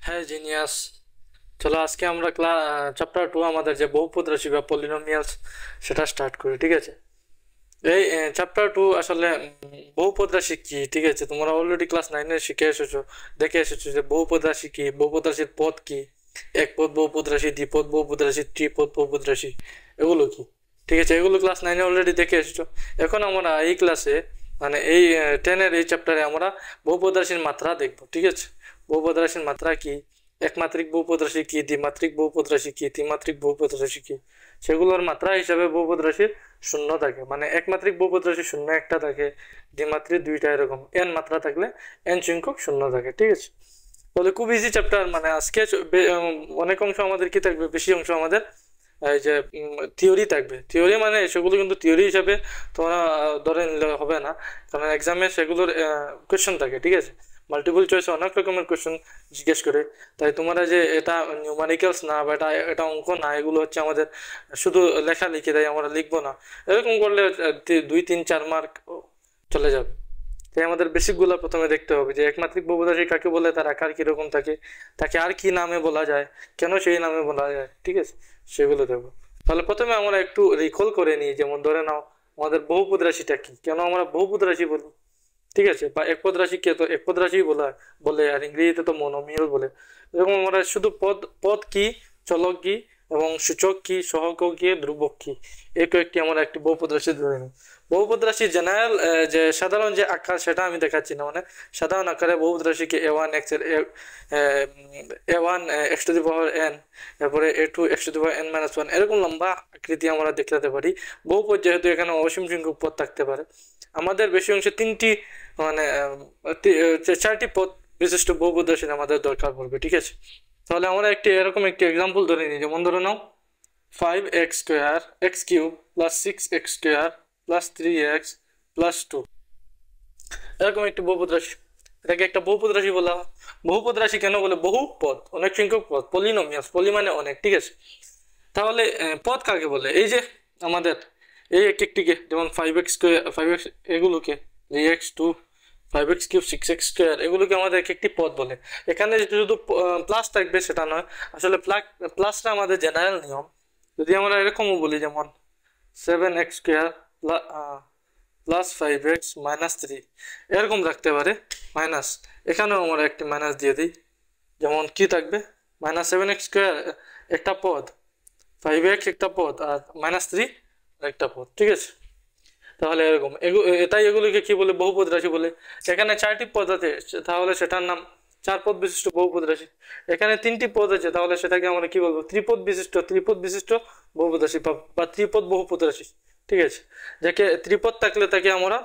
হ্যাঁ জিনিয়াস। চলো আজকে আমরা চ্যাপ্টার 2 আমাদের যে বহুপদ রাশি বা পলিনোমিয়ালস সেটা স্টার্ট করি, ঠিক আছে? এই চ্যাপ্টার 2 আসলে বহুপদ রাশি কি, ঠিক আছে? তোমরা অলরেডি ক্লাস 9 শিখে এসেছো, দেখে এসেছো যে বহুপদ রাশি কি, বহুপদ রাশির পদ কি, এক পদ বহুপদ রাশি, দ্বিপদ বহুপদ রাশি, ত্রিপদ বহুপদ রাশি, এগুলো কি, ঠিক আছে? এগুলো ক্লাস 9 অলরেডি দেখে এসেছো। এখন আমরা এই ক্লাসে মানে এই 10 এই চ্যাপ্টারে আমরা বহুপদ রাশির মাত্রা দেখবো, ঠিক আছে? বহুপদ রাশির মাত্রা কি, একমাত্রিক বহুপদ রাশি কি, দ্বিমাত্রিক বহুপদ রাশি কি, ত্রিমাত্রিক বহুপদ রাশি কি, সেগুলোর মাত্রা হিসাবে বহুপদ রাশির শূন্য থাকে, মানে একমাত্রিক বহুপদ রাশি শূন্য একটা থাকে, দ্বিমাত্রিক দুইটা, এরকম এন মাত্রা থাকলে এন সংখ্যক শূন্য থাকে, ঠিক আছে? তাহলে খুব ইজি চ্যাপ্টার, মানে আজকে অনেক অংশ আমাদের কি থাকবে, বেশি অংশ আমাদের এই যে থিওরি থাকবে। থিওরি মানে সেগুলো কিন্তু থিওরি হিসাবে তোমরা ধরে নিলে হবে না, কারণ এক্সামে সেগুলোর কোয়েশ্চেন থাকে, ঠিক আছে? মাল্টিপল চয়েসে অনেক রকমের কোয়েশ্চেন জিজ্ঞেস করে, তাই তোমরা যে এটা নিউমারিক্যালস না বা এটা এটা অঙ্ক না, এগুলো হচ্ছে আমাদের শুধু লেখা লিখে দেয়, আমরা লিখবো না, এরকম করলে 2 3 4 মার্ক চলে যাবে। তাই আমাদের বেসিকগুলো প্রথমে দেখতে হবে যে একমাত্রিক বহুপদ রাশি কাকে বলে, তার আকার কিরকম থাকে, তাকে আর কি নামে বলা যায়, কেন সেই নামে বলা যায়, ঠিক আছে? সেগুলো দেখবো। তাহলে প্রথমে আমরা একটু রিকল করে নিই, যেমন ধরে নাও আমাদের বহুপদ রাশিটা কি, কেন আমরা বহুপদ রাশি বলি, ঠিক আছে? বা একপদ রাশিকে তো একপদ রাশি বলা বলে, আর ইংরেজিতে তো মনোমিয়াল বলে। এরকম আমরা শুধু পদ পদ কি, চলক কি, এবং সূচক কি, সহগ কি, ধ্রুবক কি, এই কয়েকটি আমরা একটি বহুপদ রাশি ধরে নিই। বহুপদ রাশির জেনারেল যে সাধারণ যে আকার সেটা আমি দেখাচ্ছি না, মানে সাধারণ আকারে বহুপদ রাশিকে a1 x এর a1 x to the power n, তারপরে a2 x to the power n-1, এরকম লম্বা আকৃতি আমরা দেখাতে পারি। বহুপদ যেহেতু এখানে অসীম সংখ্যক পদ থাকতে পারে, আমাদের বেশি অংশে তিনটি মানে 4টি পদ বিশিষ্ট বহুপদ রাশির আমাদের দরকার পড়বে, ঠিক আছে? তাহলে আমরা এরকম একটি এক্সাম্পল ধরে নিই, যেমন ধরে নাও 5x square x cube plus 6x square plus 3x plus 2, এরকম একটি বহুপদ রাশি। এটাকে একটা বহুপদ রাশি বলা হয়। বহুপদ রাশি কেন বলে? বহু পদ, অনেক সংখ্যক পদ, পলিনোমিয়াস, পলি মানে অনেক, ঠিক আছে? তাহলে পদ কাকে বলে? এই যে আমাদের এই একটিকে, যেমন 5x স্কোয়ার, 5x, এগুলোকে 3x2, 5x cube, 6x square, এগুলোকে আমাদের একটি পদ বলে। এখানে শুধু প্লাস থাকবে সেটা নয়, আসলে প্লাসটা আমাদের জেনারেল নিয়ম। যদি আমরা এরকমও বলি, যেমন 7x square plus 5x minus 3, এরকম রাখতে পারে মাইনাস, এখানেও আমরা একটি মাইনাস দিয়ে দিই, যেমন কি থাকবে, -7x স্কোয়ার একটা পদ, 5x একটা পদ, আর -3 একটা পদ, ঠিক আছে? তাহলে এরকম এটাই এগুলিকে কি বলে? বহুপদ রাশি বলে। এখানে 4টি পদ আছে, তাহলে সেটার নাম 4 পদ বিশিষ্ট বহুপদ রাশি। এখানে 3টি পদ আছে, তাহলে সেটাকে আমরা কি বলবো? ত্রিপদ বিশিষ্ট বহুপদ রাশি বা ত্রিপদ বহুপদ রাশি, ঠিক আছে? যাকে ত্রিপদ থাকলে তাকে আমরা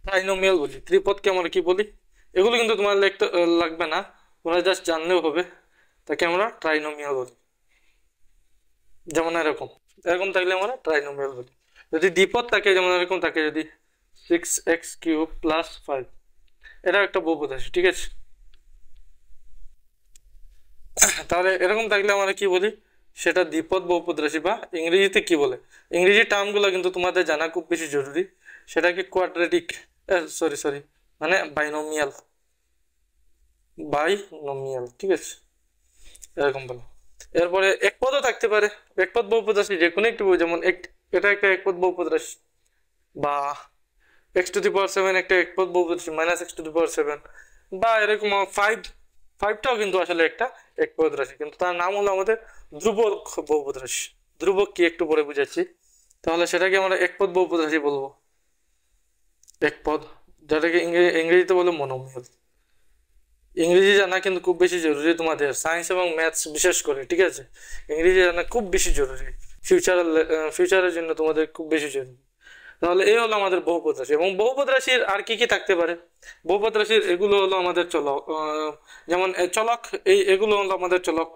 ট্রাইনোমিয়াল বলি। ত্রিপদকে আমরা কি বলি? এগুলো কিন্তু তোমার লিখতে লাগবে না, তোমরা জাস্ট জানলেও হবে। তাকে আমরা ট্রাইনোমিয়াল বলি। যেমন এরকম এরকম থাকলে আমরা ট্রাইনোমিয়াল বলি। যদি দ্বিপদ থাকে, যেমন এরকম থাকে, যদি 6x³ প্লাস 5, এটা একটা বহুপদ রাশি, ঠিক আছে? তাহলে এরকম থাকলে আমরা কি বলি? সেটা দ্বিপদ বহুপদ রাশি, বা ইংরেজিতে কি বলে? ইংরেজি টার্মগুলো কিন্তু তোমাদের জানা খুব বেশি জরুরি। সেটাকে কোয়াড্রেটিক, সরি মানে বাইনোমিয়াল, ঠিক আছে? এরকম বলো। এরপরে একপদও থাকতে পারে, একপদ বহুপদ রাশি যে কোনো একটি, যেমন এটা একটা একপদ বহুপদ রাশি, বা x⁴ একটা একপদ বহুপদ রাশি, -x⁴, বা এরকম 5টাও কিন্তু আসলে একটা একপদ রাশি, কিন্তু তার নাম হলো আমাদের ধ্রুবক বহুপদ রাশি। ধ্রুবক কি একটু পরে বুঝাচ্ছি। তাহলে সেটাকে আমরা একপদ বহুপদ রাশি বলবো, একপদ, যেটাকে ইংরেজিতে বলে মনোমিয়াল। ইংরেজি জানা কিন্তু খুব বেশি জরুরি তোমাদের, সায়েন্স এবং ম্যাথস বিশেষ করে, ঠিক আছে? ইংরেজি জানা খুব বেশি জরুরি, ফিউচারের জন্য তোমাদের খুব বেশি জরুরি। তাহলে এই হলো আমাদের বহুপদ রাশি। এবং বহুপদ রাশির আর কি কি থাকতে পারে? বহুপদ রাশির এগুলো হলো আমাদের চলক, যেমন চলক, এগুলো হলো আমাদের চলক।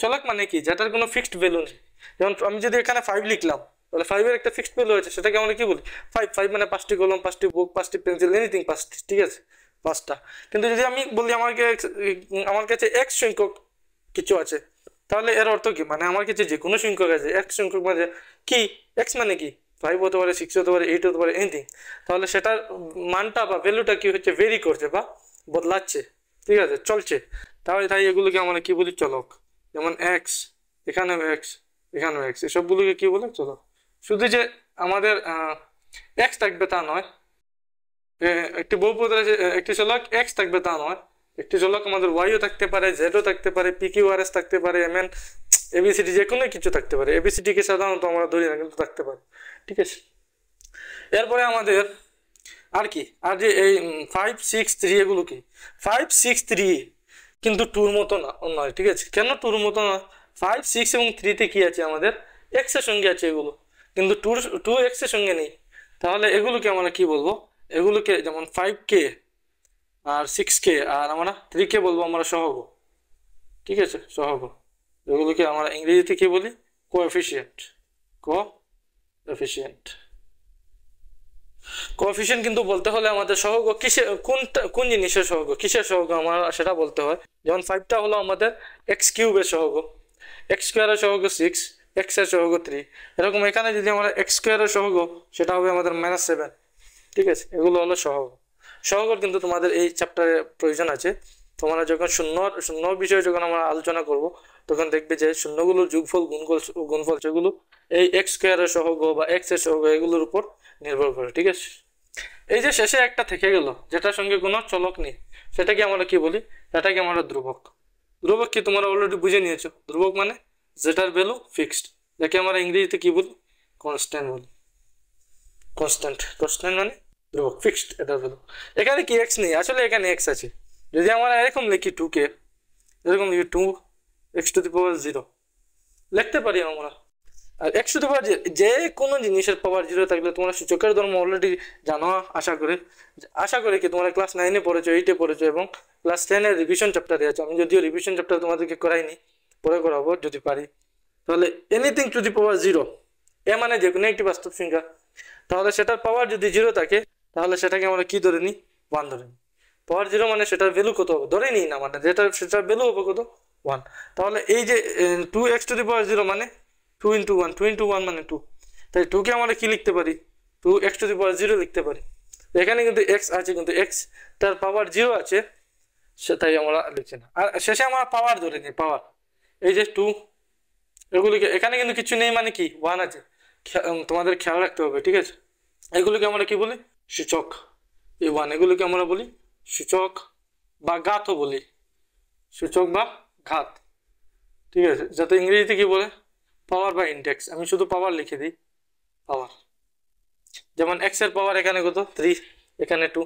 চলক মানে কি? যেটার কোনো ফিক্সড ভ্যালু নেই। যেমন আমি যদি এখানে 5 লিখলাম, তাহলে 5-এর একটা ফিক্সড ভ্যালু আছে, সেটাকে আমরা কি বলি? 5 মানে 5টি কলম, 5টি বুক, 5টি পেন্সিল, এনিথিং 5টি, ঠিক আছে? 5টা। কিন্তু যদি আমি বলি আমার কাছে x সংখ্যক কিছু আছে, তাহলে এর অর্থ কি? মানে আমার কাছে যে কোনো সংখ্যক আছে, x সংখ্যক, মানে কি? x মানে কি? 5 হতে পারে, 6 হতে পারে, 8 হতে পারে, এনিথিং। তাহলে সেটার মানটা বা ভ্যালুটা কি হচ্ছে? ভেরি করছে বা বদলাচ্ছে, ঠিক আছে, চলছে। তাহলে তাই এগুলোকে আমরা কি বলি? চলক। যেমন এক্স, এখানেও এক্স, এখানেও এক্স, এসবগুলোকে কি বলে? চলক। শুধু যে আমাদের এক্স থাকবে তা নয়, একটি বহুপদ রাশি একটি চলক এক্স থাকবে তা নয়, একটি চলক আমাদের ওয়াইও থাকতে পারে, জেডও থাকতে পারে, পিকিউআরএস থাকতে পারে, এমএন এবিসিডি যে কোনো কিছু থাকতে পারে। এবিসিডি কে সাধারণত আমরা ধরি না, কিন্তু থাকতে পারে, ঠিক আছে। এরপরে আমাদের আর কি, আর যে এই 5 6 3 এগুলো কি? 5 6 3 কিন্তু টুর মতো না, নয়, ঠিক আছে। কেন টুর মতো না? 5 6 এবং 3-তে কি আছে? আমাদের এক্স এর সঙ্গে আছে এগুলো, কিন্তু টু এক্স এর সঙ্গে নেই। তাহলে এগুলোকে আমরা কি বলবো? এগুলোকে যেমন 5K আর 6K আর আমরা 3K বলবো আমরা সহগ, ঠিক আছে, সহগ। এগুলোকে আমরা ইংরেজিতে কি বলি? কোএফিসিয়েন্ট। কোএফিসিয়েন্ট কোএফিসিয়েন্ট কিন্তু বলতে হলে আমাদের সহগ কিসে, কোন জিনিসের সহগ, কিসের সহগ আমরা সেটা বলতে হয়। যেমন 5টা হলো আমাদের এক্স কিউবের সহগ, এক্স স্কোয়ারের সহগ 6, এক্স এর সহগ 3। এরকম এখানে যদি আমরা এক্স স্কোয়ারের সহগ, সেটা হবে আমাদের -7, ঠিক আছে। এগুলো হলো সহগ। সহগের কিন্তু তোমাদের এই চ্যাপ্টারে প্রয়োজন আছে। তোমরা যখন শূন্য বিষয়ে যখন আমরা আলোচনা করব, তখন দেখবে যে শূন্যগুলোর যোগফল, গুণফল সেগুলো এই এক্স স্কোয়ারের সহগ বা এক্স এর সহগ এগুলোর উপর নির্ভর করে, ঠিক আছে। এই যে শেষে একটা থেকে গেল যেটার সঙ্গে কোনো চলক নেই, সেটাকে আমরা কি বলি? সেটাকে আমরা ধ্রুবক। ধ্রুবক কি তোমরা অলরেডি বুঝে নিয়েছো? ধ্রুবক মানে যেটার ভ্যালু ফিক্সড, যাকে আমরা ইংরেজিতে কি বলি? কনস্ট্যান্ট বলি। কনস্ট্যান্ট মানে ধ্রুবক, ফিক্সড এটার ভ্যালু। এখানে কি এক্স নেই? আসলে এখানে এক্স আছে। যদি আমরা এরকম লিখি 2K, এরকম লিখি 2x⁻0 লিখতে পারি আমরা। আর x⁻0 যে কোনো জিনিসের পাওয়ার 0 থাকলে তোমরা সূচকের ধর্ম অলরেডি জানো, আশা করি কি তোমরা ক্লাস 9-এ পড়েছো, 8-এ পড়েছো এবং ক্লাস 10-এর রিভিশন চ্যাপ্টারে আছে। আমি যদিও রিভিশন চ্যাপ্টার তোমাদেরকে করাইনি, পরে করাবো যদি পারি। তাহলে এনিথিং টু দি পাওয়ার 0, এ মানে যে কোনো একটি বাস্তব সংখ্যা, তাহলে সেটার পাওয়ার যদি 0 থাকে, তাহলে সেটাকে আমরা কি ধরে নিই? 1 ধরে নিই। পাওয়ার 0 মানে সেটার ভ্যালু কত হবে? ধরে নিই না, মানে সেটার ভ্যালু হবে কত? 1। তাহলে এই যে 2x⁻0 মানে 2 × 1, 2 × 1 মানে 2। তাই 2কে আমরা কি লিখতে পারি? 2x⁻0 লিখতে পারি। এখানে কিন্তু এক্স আছে, কিন্তু এক্স তার পাওয়ার 0 আছে, সেটাই আমরা লিখছি না। আর শেষে আমরা পাওয়ার ধরে নিই, পাওয়ার এই যে 2, এগুলিকে এখানে কিন্তু কিছু নেই, মানে কি 1 আছে, তোমাদের খেয়াল রাখতে হবে, ঠিক আছে। এগুলিকে আমরা কি বলি? সূচক। এই 1 এগুলিকে আমরা বলি সূচক বা ঘাতও বলি, সূচক বা ঘাত, ঠিক আছে। যাতে ইংরেজিতে কি বলে? পাওয়ার বা ইন্ডেক্স। আমি শুধু পাওয়ার লিখে দিই, পাওয়ার। যেমন এক্স এর পাওয়ার এখানে কত? 3, এখানে 2।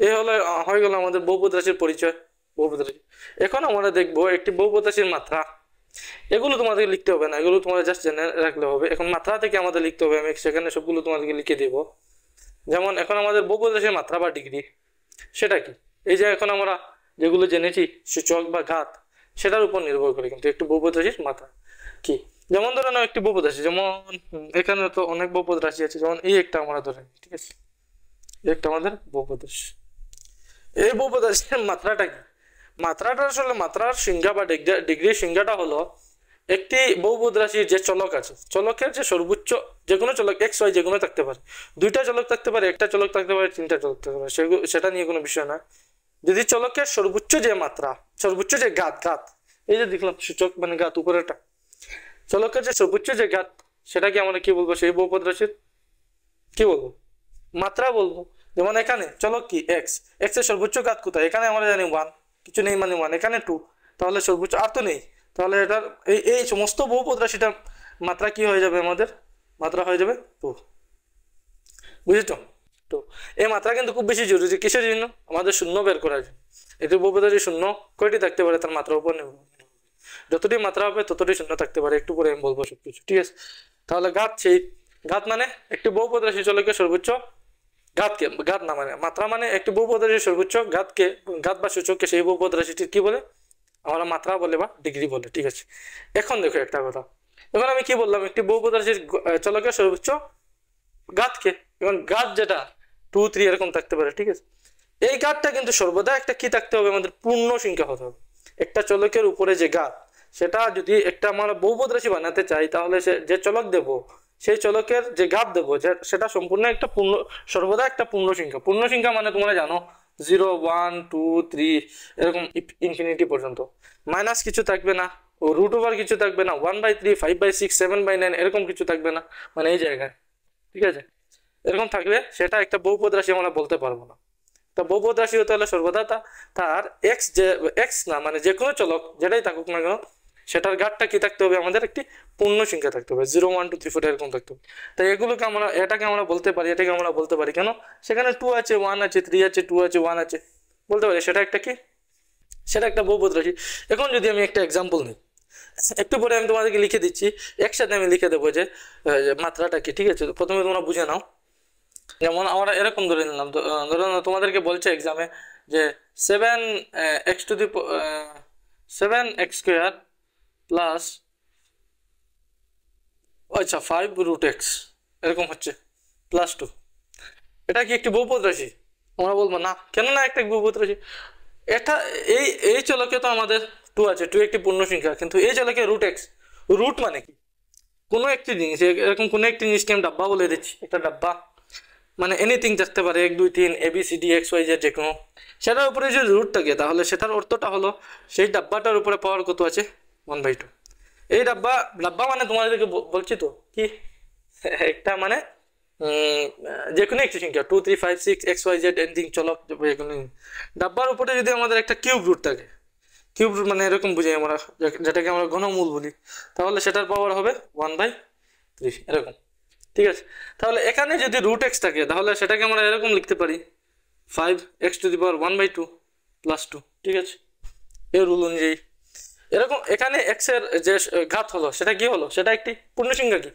এই হলো, হয়ে গেল আমাদের বহুপদ রাশির পরিচয়, বহুপদ রাশি। এখন আমরা দেখবো একটি বহুপদ রাশির মাত্রা। এগুলো তোমাদের লিখতে হবে না, এগুলো তোমরা জাস্ট জেনে রাখলে হবে। এখন মাত্রা থেকে আমাদের লিখতে হবে, আমি সেখানে সবগুলো তোমাদেরকে লিখে দেব। যেমন এখন আমাদের বহুপদ রাশির মাত্রা বা ডিগ্রি, সেটা কি? এই যে এখন আমরা যেগুলো জেনেছি সূচক বা ঘাত, সেটার উপর নির্ভর করে কিন্তু একটু বহুপদ রাশির মাত্রা কি। যেমন ধরে নাও একটি বহুপদ রাশি, যেমন এখানে তো অনেক বহুপদ রাশি আছে, যেমন এই একটা আমরা ধরে নিই, ঠিক আছে। এই একটা আমাদের বহুপদ রাশি। এই বহুপদ রাশির মাত্রাটা কি? মাত্রাটা আসলে মাত্রার সংজ্ঞা বা ডিগ্রির সংজ্ঞাটা হলো একটি বহুপদ রাশির যে চলক আছে, চলকের যে সর্বোচ্চ, যে কোনো চলক এক্স ওয়াই যে কোনো থাকতে পারে, 2টা চলক থাকতে পারে, একটা চলক থাকতে পারে, 3টা চলক থাকতে পারে, সেটা নিয়ে কোনো বিষয় না। যদি চলকের সর্বোচ্চ যে মাত্রা, সর্বোচ্চ যে ঘাত, এই যে দেখলাম সূচক মানে ঘাত উপরেটা, চলকের যে সর্বোচ্চ যে ঘাত, সেটাকে আমরা কি বলবো? সেই বহুপদ রাশির কি বলবো? মাত্রা বলবো। যেমন এখানে চলক কি? এক্স এর সর্বোচ্চ ঘাত কোথায়? এখানে আমরা জানি 1, কিছু নেই মানে 1, এখানে 2, তাহলে সর্বোচ্চ আর তো নেই। তাহলে এটার এই সমস্ত বহুপদ রাশিটার মাত্রা কি হয়ে যাবে? আমাদের মাত্রা হয়ে যাবে 2, বুঝেছো? তো এই মাত্রা কিন্তু খুব বেশি জরুরি, কিসের জন্য? আমাদের শূন্য বের করার জন্য। এটি বহুপদ রাশি শূন্য কয়টি থাকতে পারে তার মাত্রার উপর নির্ভর, যতটি মাত্রা হবে ততটি শূন্য থাকতে পারে। একটু পরে আমি বলবো সবকিছু, ঠিক আছে। তাহলে ঘাত, সেই ঘাত মানে একটি বহুপদ রাশি চলকের সর্বোচ্চ ঘাতকে, ঘাত না মানে মাত্রা, মানে একটি বহুপদ রাশির সর্বোচ্চ ঘাতকে, ঘাত বা সূচককে সেই বহুপদ রাশিটি কি বলে? আমরা মাত্রা বলে বা ডিগ্রি বলে, ঠিক আছে। এখন দেখো একটা কথা, এখন আমি কি বললাম? একটি বহুপদ রাশির চলকের সর্বোচ্চ ঘাতকে, এখন ঘাত যেটা 2 3 এরকম থাকতে পারে, ঠিক আছে। এই ঘাতটা কিন্তু সর্বদা একটা কি থাকতে হবে? আমাদের পূর্ণ সংখ্যা হতে হবে। একটা চলকের উপরে যে ঘাত, সেটা যদি একটা আমরা বহুপদ রাশি বানাতে চাই, তাহলে যে চলক দেব, সেই চলকের যে ঘাত দেবো, সেটা সম্পূর্ণ একটা পূর্ণ, সর্বদা একটা পূর্ণ সংখ্যা। পূর্ণ সংখ্যা মানে তোমরা জানো 0 1 2 3 এরকম ইনফিনিটি পর্যন্ত, মাইনাস কিছু থাকবে না, ও রুট ওভার কিছু থাকবে না, 1/3 5/6 7/9 এরকম কিছু থাকবে না, মানে এই জায়গায়, ঠিক আছে, এরকম থাকবে, সেটা একটা বহুপদ রাশি আমরা বলতে পারবো না। তা বহুপদ রাশি হতে হলে সর্বদা তার এক্স, যে এক্স না মানে যে কোনো চলক যেটাই থাকুক না কেন, সেটার গাঢ়টা কি থাকতে হবে, আমাদের একটি পূর্ণ সংখ্যা থাকতে হবে, 0 1 2 3 4 এরকম থাকতে হবে। তাই এগুলোকে আমরা, এটাকে আমরা বলতে পারি, এটাকে আমরা বলতে পারি কেন, সেখানে 2 আছে 1 আছে 3 আছে 2 আছে 1 আছে, বলতে পারি সেটা একটা কি, সেটা একটা বহুপদ রাশি। এখন যদি আমি একটা এক্সাম্পল নিই, একটু পরে আমি তোমাদেরকে লিখে দিচ্ছি, একসাথে আমি লিখে দেবো যে মাত্রাটা কি, ঠিক আছে, প্রথমে তোমরা বুঝে নাও। যেমন আমরা এরকম ধরে নিলাম, ধরো তোমাদেরকে বলছে এক্সামে যে 7x প্লাস, আচ্ছা 5√x এরকম হচ্ছে +2, এটা কি একটি বহুপদ রাশি? আমরা বলবো না, কেন না একটা বহুপদ রাশি, এটা এই এই চলকে তো আমাদের 2 আছে, 2 একটি পূর্ণ সংখ্যা, কিন্তু এই চলকে √x, রুট মানে কি, কোনো একটি জিনিস, এরকম কোনো একটি জিনিসকে আমি ডাব্বা বলে দিচ্ছি, একটা ডাব্বা মানে এনিথিং থাকতে পারে, 1 2 3 ABCD XYZ যে কোনো, সেটার উপরে যদি রুট থাকে তাহলে সেটার অর্থটা হলো সেই ডাব্বাটার উপরে পাওয়ার কত আছে, 1/2। এই ডাব্বা, ডাব্বা মানে তোমাদেরকে বলছি তো কি, একটা মানে যে কোনো একটি সংখ্যা 2 3 5 6 XYZ এনিথিং চলক, ডাব্বার উপরে যদি আমাদের একটা কিউব রুট থাকে, কিউব রুট মানে এরকম বুঝি আমরা, যেটাকে আমরা ঘনমূল বলি, তাহলে সেটার পাওয়ার হবে 1/3 এরকম, ঠিক আছে। তাহলে এখানে যদি √x থাকে তাহলে সেটাকে আমরা এরকম লিখতে পারি 5x⁻1/2 +2, ঠিক আছে, এই রুল অনুযায়ী। এরকম এখানে x এর যে ঘাত হলো সেটা কি হলো, সেটা একটি পূর্ণ সংখ্যা, কি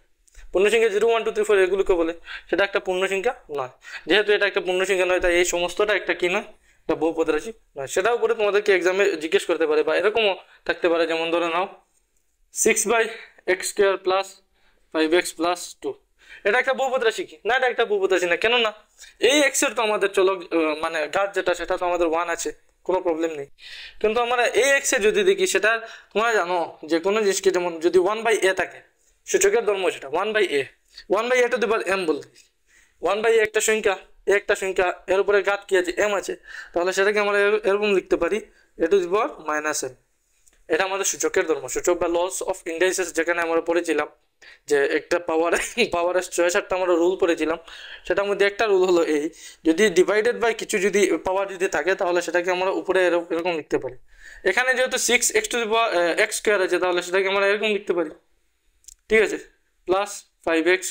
পূর্ণ সংখ্যা 0 1 2 3 4 এগুলোকে বলে, সেটা একটা পূর্ণ সংখ্যা নয়, যেহেতু এটা একটা পূর্ণ সংখ্যা নয়, তাই এই সমস্তটা একটা কি নয়, একটা বহুপদ রাশি নয়। সেটার উপরে তোমাদেরকে এক্সামে জিজ্ঞেস করতে পারে, বা এরকমও থাকতে পারে, যেমন ধরে নাও 6/x² + 5x + 2, এটা একটা বহুপদ রাশি কি না, এটা একটা বহুপদ রাশি না, কেন না এই x এর তো আমাদের চলক মানে ঘাত যেটা, সেটা তো আমাদের 1 আছে, কোনো প্রবলেম নেই। কিন্তু আমরা এই x এ যদি দেখি, সেটা তোমরা জানো যে কোনো জিনিসকে, যেমন যদি 1/a থাকে, সূচকের ধর্ম সেটা 1/a, 1/a to the power m বলতে, 1/a একটা সংখ্যা, একটা সংখ্যা, এর উপরে ঘাত কি আছে, m আছে, তাহলে সেটাকে আমরা এরকম লিখতে পারি a to the power -m। এটা আমাদের সূচকের ধর্ম, সূচক বা লস অফ ইন্ডাইসেস, যেখানে আমরা পড়েছিলাম যে একটা পাওয়ারের 6-7টা আমরা রুল পড়েছিলাম, সেটার মধ্যে একটা রুল হলো এই, যদি ডিভাইডেড বাই কিছু যদি পাওয়ার যদি থাকে, তাহলে সেটাকে আমরা উপরে এরকম লিখতে পারি। এখানে যেহেতু 6x² আছে, তাহলে সেটাকে আমরা এরকম লিখতে পারি, ঠিক আছে, +5x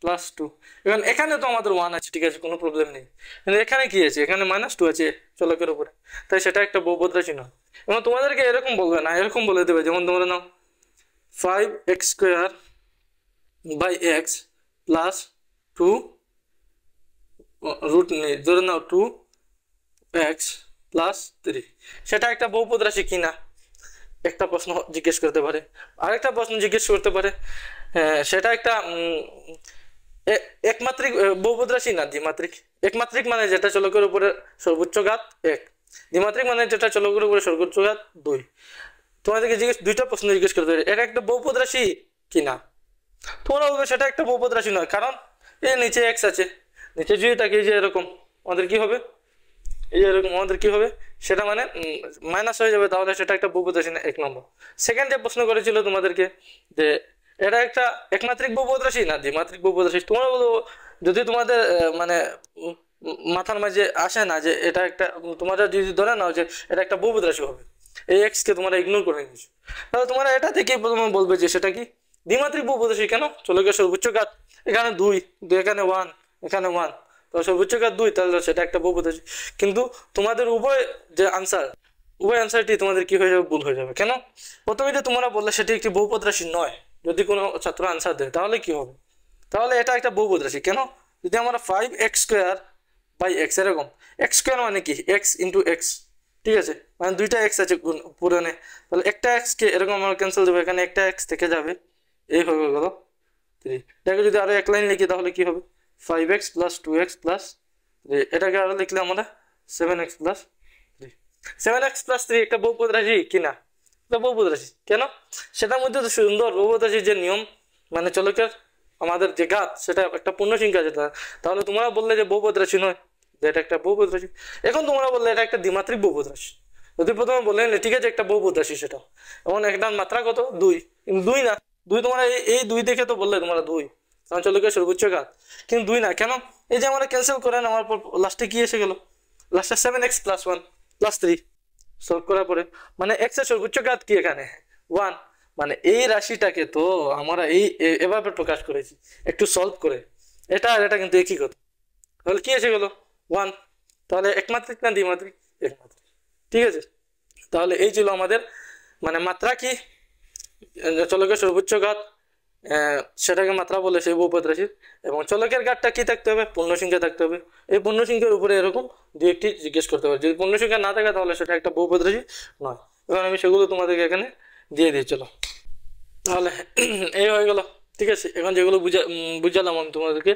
+ 2। এখন এখানে তো আমাদের 1 আছে, ঠিক আছে, কোনো প্রবলেম নেই, কিন্তু এখানে কি আছে, এখানে -2 আছে চলকের উপরে, তাই সেটা একটা বহুপদ রাশি নয়। এবং তোমাদেরকে এরকম বলবে না, এরকম বলে দেবে, যেমন তোমরা নাও 5x² + 2 রুট নেই, ধরে নাও 2x + 3, সেটা একটা বহুপদ রাশি কিনা, একটা প্রশ্ন জিজ্ঞেস করতে পারে। আরেকটা প্রশ্ন জিজ্ঞেস করতে পারে, সেটা একটা একমাত্রিক বহুপদ রাশি না দ্বিমাত্রিক। একমাত্রিক মানে যেটা চলকের উপরে সর্বোচ্চ ঘাত 1, দ্বিমাত্রিক মানে যেটা চলকের উপরে সর্বোচ্চ ঘাত 2। তোমাদেরকে দুইটা প্রশ্ন জিজ্ঞেস করতে পারে, এটা একটা বহুপদ রাশি কিনা, তোমরা বলবে সেটা একটা বহুপদ রাশি নয়, কারণ এই নিচে x আছে, নিচে যদি তাকে যে এরকম, আমাদের কি হবে, এই যে এরকম আমাদের কি হবে, সেটা মানে মাইনাস হয়ে যাবে, তাহলে সেটা একটা বহুপদ রাশি না, 1 নম্বর। সেকেন্ড যে প্রশ্ন করেছিল তোমাদেরকে যে এটা একটা একমাত্রিক বহুপদ রাশি না দ্বিমাত্রিক বহুপদ রাশি, তোমরা বলো, যদি তোমাদের মানে মাথার মাঝে আসে না যে এটা একটা, তোমরা যদি ধরে নাও যে এটা একটা বহুপদ রাশি হবে, এই x কে তোমরা ইগনোর করে নিয়েছো, তাহলে তোমরা এটা থেকে প্রথমে বলবে যে সেটা কি দ্বিমাত্রিক বহুপদ রাশি। কেন, চলকের সর্বোচ্চ ঘাত এখানে 2, এখানে 1, এখানে 1, তো সর্বোচ্চ ঘাত 2, তাহলে সেটা একটা বহুপদ রাশি। কিন্তু তোমাদের উভয় যে আনসার, উভয় আনসারটি তোমাদের কি হয়ে যাবে, ভুল হয়ে যাবে। কেন, প্রথমে যে তোমরা বললে সেটি একটি বহুপদ রাশি নয়, যদি কোনো ছাত্র আনসার দেয় তাহলে কি হবে, তাহলে এটা একটা বহুপদ রাশি। কেন, যদি আমরা 5x² / x এরকম, x² মানে কি x × x, ঠিক আছে, মানে দুইটা x আছে পুরানে, তাহলে একটা x কে এরকম আমরা ক্যান্সেল দেবো, এখানে একটা x থেকে যাবে, এই হয়ে গেল 3। এটাকে যদি আরো এক লাইন লিখি তাহলে কি হবে, 5x + 2x + 3, এটাকে আরো লিখলে আমরা 7x + 3, 7x + 3 একটা বহুপদ রাশি কিনা, এটা বহুপদ রাশি। কেন, সেটার মধ্যে তো সুন্দর বহুপদ রাশির যে নিয়ম, মানে চলকের আমাদের যে ঘাত সেটা একটা পূর্ণ সংখ্যা যেটা, তাহলে তোমরা বললে যে বহুপদ রাশি নয়, যে এটা একটা বহুপদ রাশি। এখন তোমরা বললে এটা একটা দ্বিমাত্রিক বহুপদ রাশি। যদি প্রথমে বললেন ঠিক আছে একটা বহুপদ রাশি, সেটা এখন একটার মাত্রা কত 2, কিন্তু 2 না, 2 তোমরা এই 2 দেখে তো বললে তোমরা 2, কারণ চলকের সর্বোচ্চ ঘাত, কিন্তু 2 না কেন? এই যে আমরা ক্যান্সেল করে নেওয়ার পর লাস্টে কি এসে গেল, লাস্টে 7x + 1 + 3 সলভ করার পরে মানে x এর সর্বোচ্চ ঘাত কি এখানে 1, মানে এই রাশিটাকে তো আমরা এভাবে প্রকাশ করেছি একটু সলভ করে, এটা আর এটা কিন্তু একই কথা, তাহলে কি এসে গেল 1, তাহলে একমাত্রিক না দ্বিমাত্রিক? একমাত্রিক। ঠিক আছে, তাহলে এই ছিল আমাদের মানে মাত্রা কি, চলকের সর্বোচ্চ ঘাত, সেটাকে মাত্রা বলে সেই বহুপদ রাশির, এবং চলকের ঘাতটা কি থাকতে হবে, পূর্ণ সংখ্যা থাকতে হবে। এই পূর্ণ সংখ্যার উপরে এরকম দু একটি জিজ্ঞেস করতে পারে, যদি পূর্ণ সংখ্যা না থাকে তাহলে সেটা একটা বহুপদ রাশি নয়। এখন আমি সেগুলো তোমাদেরকে এখানে দিয়ে দিই, চলো তাহলে এই হয়ে গেল। ঠিক আছে, এখন যেগুলো বুঝালাম আমি তোমাদেরকে,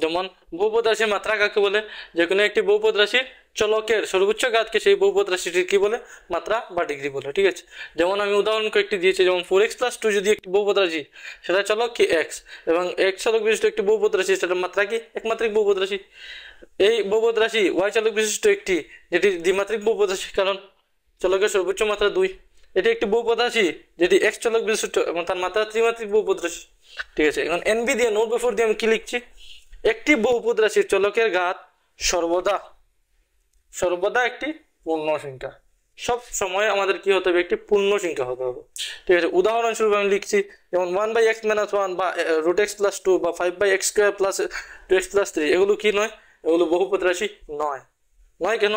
যেমন বহুপদ রাশির মাত্রা কাকে বলে, যে কোনো একটি বহুপদ রাশির চলকের সর্বোচ্চ ঘাতকে সেই বহুপদ রাশিটির কি বলে, মাত্রা বা ডিগ্রি বলে। ঠিক আছে, যেমন আমি উদাহরণ কয়েকটি দিয়েছি, যেমন 4x + 2 যদি একটি বহুপদ রাশি, সেটা চলক কি x, এবং x চলক বিশিষ্ট একটি বহুপদ রাশি, সেটার মাত্রা কি একমাত্রিক বহুপদ রাশি। এই বহুপদ রাশি y চলক বিশিষ্ট একটি, যেটি দ্বিমাত্রিক বহুপদ রাশি, কারণ চলকের সর্বোচ্চ মাত্রা 2। এটি একটি বহুপদ রাশি যেটি x চলক বিশিষ্ট এবং তার মাত্রা ত্রিমাত্রিক বহুপদ রাশি। ঠিক আছে, এখন NB দিয়ে নোট বিফোর দিয়ে আমি কি লিখছি, একটি বহুপদ রাশির চলকের ঘাত সর্বদা একটি পূর্ণ সংখ্যা, সব সময় আমাদের কি হতে হবে, একটি পূর্ণ সংখ্যা হতে হবে। ঠিক আছে, উদাহরণস্বরূপ আমি লিখছি যেমন 1/x - 1 বা √x + 2 বা 5/x² + 2x + 3, এগুলো কি নয়, এগুলো বহুপদ রাশি নয়। নয় কেন?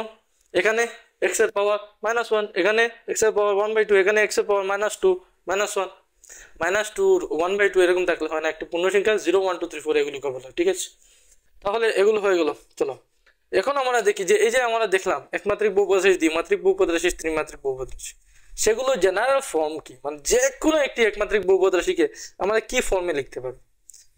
এখানে x এর পাওয়ার -1, এখানে x এর পাওয়ার 1/2, এখানে x এর পাওয়ার -2 -1 -2 1/2 এরকম থাকলে হয় না, একটি পূর্ণ সংখ্যা 0 1 2 3 4 এগুলো কবে হয়। ঠিক আছে, তাহলে এগুলো হয়ে গেল। চলো এখন আমরা দেখি যে এই যে আমরা দেখলাম একমাত্রিক বহুপদ রাশি, দ্বিমাত্রিক বহুপদ রাশি, ত্রিমাত্রিক বহুপদ রাশি, সেগুলো জেনারেল ফর্ম কি, মানে যে কোনো একটি একমাত্রিক বহুপদ রাশিকে আমরা কি ফর্মে লিখতে পারি,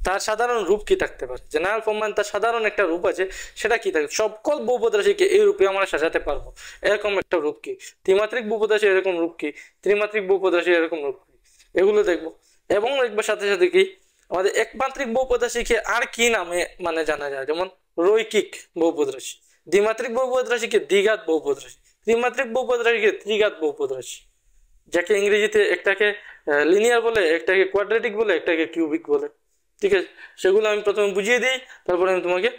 তার সাধারণ রূপ কি থাকতে পারে। জেনারেল ফর্ম মানে তার সাধারণ একটা রূপ আছে, সেটা কি থাকে, সকল বহুপদ রাশিকে এই রূপে আমরা সাজাতে পারবো, এরকম একটা রূপ কি। ত্রিমাত্রিক বহুপদ রাশি এরকম রূপ কি, ত্রিমাত্রিক বহুপদ রাশি এরকম রূপ কি, এগুলো দেখবো। এবং দেখবো সাথে সাথে কি আমাদের একমাত্রিক বহুপদ রাশিকে আর কি নামে মানে জানা যায়, যেমন রৈখিক বহুপদ রাশি, দ্বিমাত্রিক বহুপদ রাশিকে দ্বিঘাত বহুপদ রাশি, ত্রিমাত্রিক বহুপদ রাশিকে ত্রিঘাত বহুপদ রাশি, যাকে ইংরেজিতে একটাকে লিনিয়ার বলে, একটাকে কোয়াড্রেটিক বলে, একটাকে কিউবিক বলে। ঠিক আছে, সেগুলো আমি প্রথমে বুঝিয়ে দিই, তারপরে আমি তোমাকে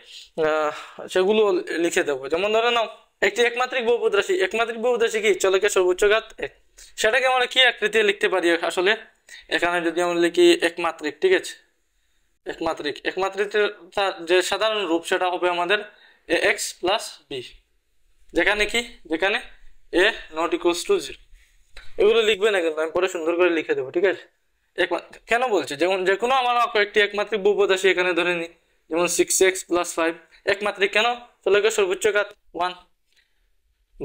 সেগুলো লিখে দেবো। যেমন ধরে নাও একটি একমাত্রিক বহুপদ রাশি, একমাত্রিক বহুপদ রাশি কি, চলকের সর্বোচ্চ ঘাত 1, সেটাকে আমরা কি আকৃতিতে লিখতে পারি আসলে, এখানে যদি আমরা লিখি একমাত্রিক। ঠিক আছে, একমাত্রিকের যে সাধারণ রূপ সেটা হবে আমাদের ax + b, যেখানে a ≠ = 0। এগুলো লিখবে না কিন্তু, আমি পরে সুন্দর করে লিখে দেবো। ঠিক আছে, কেন বলছি, যেমন যে কোনো আমরা কয়েকটি একমাত্রিক বহুপদ রাশি এখানে ধরে নিই, যেমন 6x + 5 একমাত্রিক কেন, চলকের সর্বোচ্চ ঘাত 1,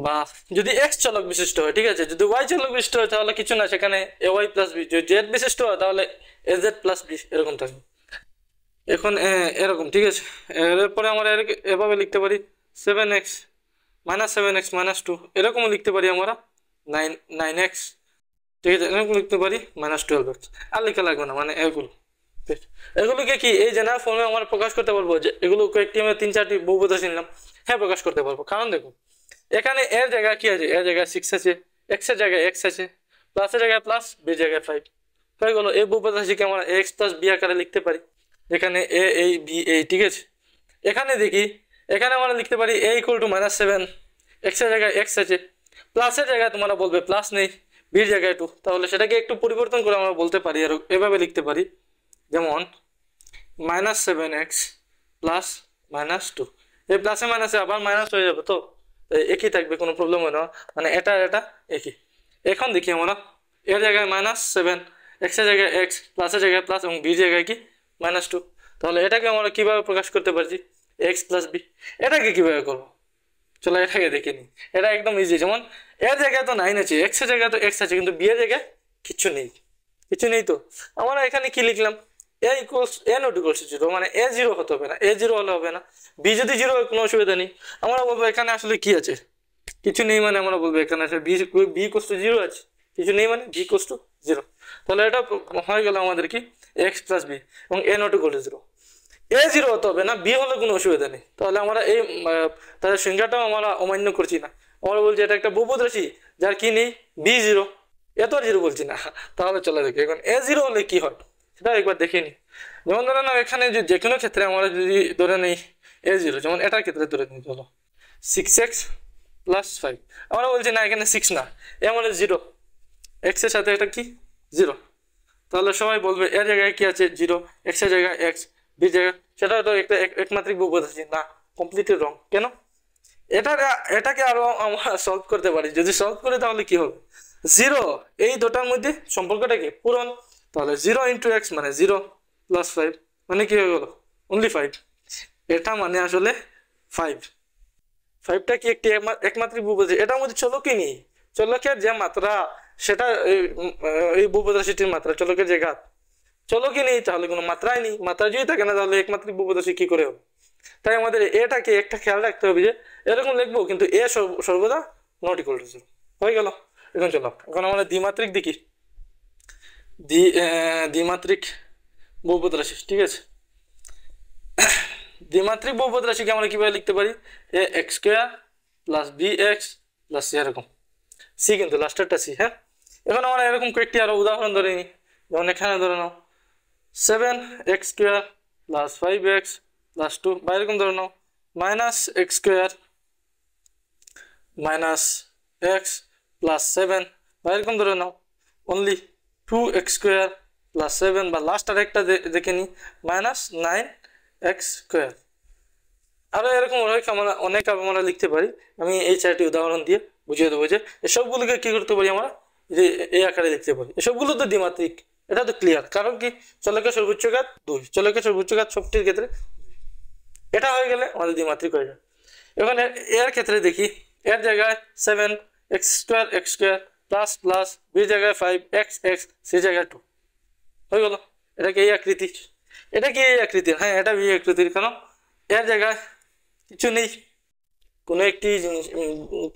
বা যদি x চলক বিশিষ্ট হয়। ঠিক আছে, যদি y চলক বিশিষ্ট হয় তাহলে কিছু না, সেখানে ay + b, যদি z বিশিষ্ট হয় তাহলে az + b এরকম থাকবে। এখন এরকম। ঠিক আছে, এরপরে আমরা এভাবে লিখতে পারি 7x - 2 এরকমও লিখতে পারি আমরা 9x। ঠিক আছে, এরকম লিখতে পারি -12x, আর লেখা লাগবে না, মানে এগুলোকে কি এই জেনারেল ফর্মে আমরা প্রকাশ করতে পারবো, যে এগুলো কয়েকটি আমরা 3-4টি বহুপদ রাশি নিলাম, হ্যাঁ প্রকাশ করতে পারবো। কারণ দেখুন এখানে এর জায়গায় কি আছে, এর জায়গায় 6 আছে, x এর জায়গায় x আছে, প্লাসের জায়গায় প্লাস, b এর জায়গায় 5 হয়ে গেল। এই বহুপদ রাশিকে আমরা ax + b আকারে লিখতে পারি, যেখানে a a b a। ঠিক আছে, এখানে দেখি, এখানে আমরা লিখতে পারি a = -7, x এর জায়গায় x আছে, প্লাসের জায়গায় তোমরা বলবে প্লাস নেই, b এর জায়গায় 2, তাহলে সেটাকে একটু পরিবর্তন করে আমরা বলতে পারি, আর এভাবে লিখতে পারি, যেমন -7x + -2, এই প্লাসে মাইনাসে আবার মাইনাস হয়ে যাবে, তো একই থাকবে, কোনো প্রবলেম হয় না, মানে এটা একই। এখন দেখি আমরা এর জায়গায় -7, x এর জায়গায় x, প্লাসের জায়গায় প্লাস, এবং b এর জায়গায় কি -2, তাহলে এটাকে আমরা কিভাবে প্রকাশ করতে পারছি, x + b। এটাকে কিভাবে করবো, চলো এটাকে দেখে নিই, এটা একদম ইজি। যেমন এর জায়গায় তো 9 আছে, x এর জায়গায় তো x আছে, কিন্তু b এর জায়গায় কিছু নেই, তো আমরা এখানে কি লিখলাম, a = 0, মানে a 0 হতে হবে না, a 0 হলে হবে না, b যদি 0 হয় কোনো অসুবিধা নেই, আমরা বলবো এখানে আসলে কি আছে, কিছু নেই, মানে আমরা বলবো এখানে আসলে b = 0 আছে, কিছু নেই মানে b = 0, তাহলে এটা হয়ে গেল আমাদের কি x + b, এবং a ≠ 0। এ জিরো হতে হবে না, বি হলে কোনো অসুবিধা নেই। তাহলে আমরা এই তাদের সংখ্যাটাও আমরা অমান্য করছি না, আমরা বলছি এটা একটা বহুপদ রাশি যার কি নেই, বি জিরো। এত আর জিরো বলছি না। তাহলে চলে দেখি এখন এ জিরো হলে কি হয় সেটা একবার দেখে নিই। যেমন ধরে নাও এখানে যে কোনো ক্ষেত্রে আমরা যদি ধরে নিই এ জিরো, যেমন এটার ক্ষেত্রে ধরে নিই, চলো 6x+5, আমরা বলছি না এখানে 6 না, এ মানে জিরো, এক্স এর সাথে এটা কি জিরো। তাহলে সবাই বলবে এর জায়গায় কি আছে জিরো, এক্স এর জায়গায় এক্স, বি জায়গায়, সেটা তো একটা একমাত্রিক বহুপদ রাশি না, কমপ্লিটলি রং। কেন? এটা এটাকে আরো আমরা সলভ করতে পারি, যদি সলভ করি তাহলে কি হবে, জিরো এই দুটার মধ্যে সম্পর্কটা কি পূরণ, তাহলে 0 × x মানে 0+5 মানে কি হয়ে গেল অনলি 5। এটা মানে আসলে 5, 5টা কি একটি একমাত্রিক বহুপদ রাশি, এটার মধ্যে চলকই নেই, চলকের যে মাত্রা সেটা এই বহুপদ রাশিটির মাত্রা, চলকের যে ঘাত, চলকই নেই তাহলে কোনো মাত্রাই নেই, মাত্রা যদি থাকে না তাহলে একমাত্রিক বহুপদ রাশি কি করে হবে। তাই আমাদের এটাকে একটা খেয়াল রাখতে হবে যে এরকম লিখবো কিন্তু এ সর্বদা নট ইকুয়াল টু জিরো। হয়ে গেল। এখন চলো এখন আমরা দ্বিমাত্রিক দেখি, দ্বিমাত্রিক বহুপদ রাশি, ঠিক আছে। দ্বিমাত্রিক বহুপদ রাশিকে আমরা কিভাবে লিখতে পারি, a x square plus b x plus c, এরকম সি কিন্তু লাস্টেরটা সি। হ্যাঁ, এখন আমরা এরকম কয়েকটি আরো উদাহরণ ধরে নিই, যেমন এখানে ধরে নাও 7x² প্লাস 5x প্লাস 2, বা এরকম ধরে নাও -x² মাইনাস এক্স প্লাস 7, বা এরকম ধরে নাও অনলি 2x² প্লাস 7, বা লাস্ট আরেকটা দেখে নিই -9x²। আরো এরকম অনেক আমরা লিখতে পারি, আমি এই 4টি উদাহরণ দিয়ে বুঝিয়ে দেবো যে এসবগুলোকে কি করতে পারি আমরা এই আকারে লিখতে পারি। এসবগুলো তো দ্বিমাত্রিক, এটা তো ক্লিয়ার, কারণ কি চলকের সর্বোচ্চ ঘাত 2, চলকের সর্বোচ্চ ঘাত সবটির ক্ষেত্রে, এটা হয়ে গেলে আমাদের দ্বিমাত্রিক হয়ে যায়। এখন এর ক্ষেত্রে দেখি, এর জায়গায় 7x² প্লাস প্লাস, বি জায়গায় 5x সি জায়গায় 2, হয়ে গেল। এটা কি এই আকৃতি, এটা কি এই আকৃতির, হ্যাঁ এটা এই আকৃতির, কারণ এর জায়গায় কিছু নেই, কোনো একটি জিনিস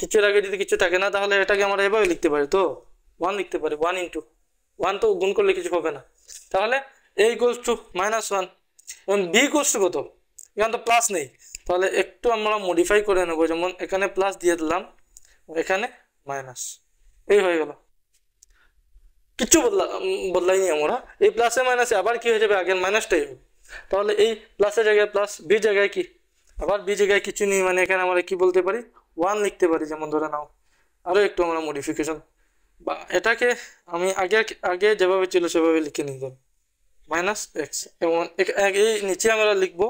কিছুর আগে যদি কিছু থাকে না তাহলে এটাকে আমরা এভাবে লিখতে পারি, তো 1 লিখতে পারি, 1 × 1 তো গুণ করলে কিছু হবে না, তাহলে a = -1। এবং b = কত, এখানে তো প্লাস নেই, তাহলে একটু আমরা মডিফাই করে নেবো, যেমন এখানে প্লাস দিয়ে দিলাম, এখানে মাইনাস, এই হয়ে গেল, কিছু বদলাইনি আমরা। এই প্লাসে মাইনাসে আবার কি হয়ে যাবে, আগের মাইনাসটাই হবে, তাহলে এই প্লাসের জায়গায় প্লাস, বি জায়গায় কি আবার বি জায়গায় কিছু নেই, মানে এখানে আমরা কি বলতে পারি 1 লিখতে পারি, যেমন ধরে নাও আরো একটু আমরা মডিফিকেশন, বা এটাকে আমি আগে যেভাবে ছিল সেভাবে লিখে নিই, -x, এবং এই নিচে আমরা লিখবো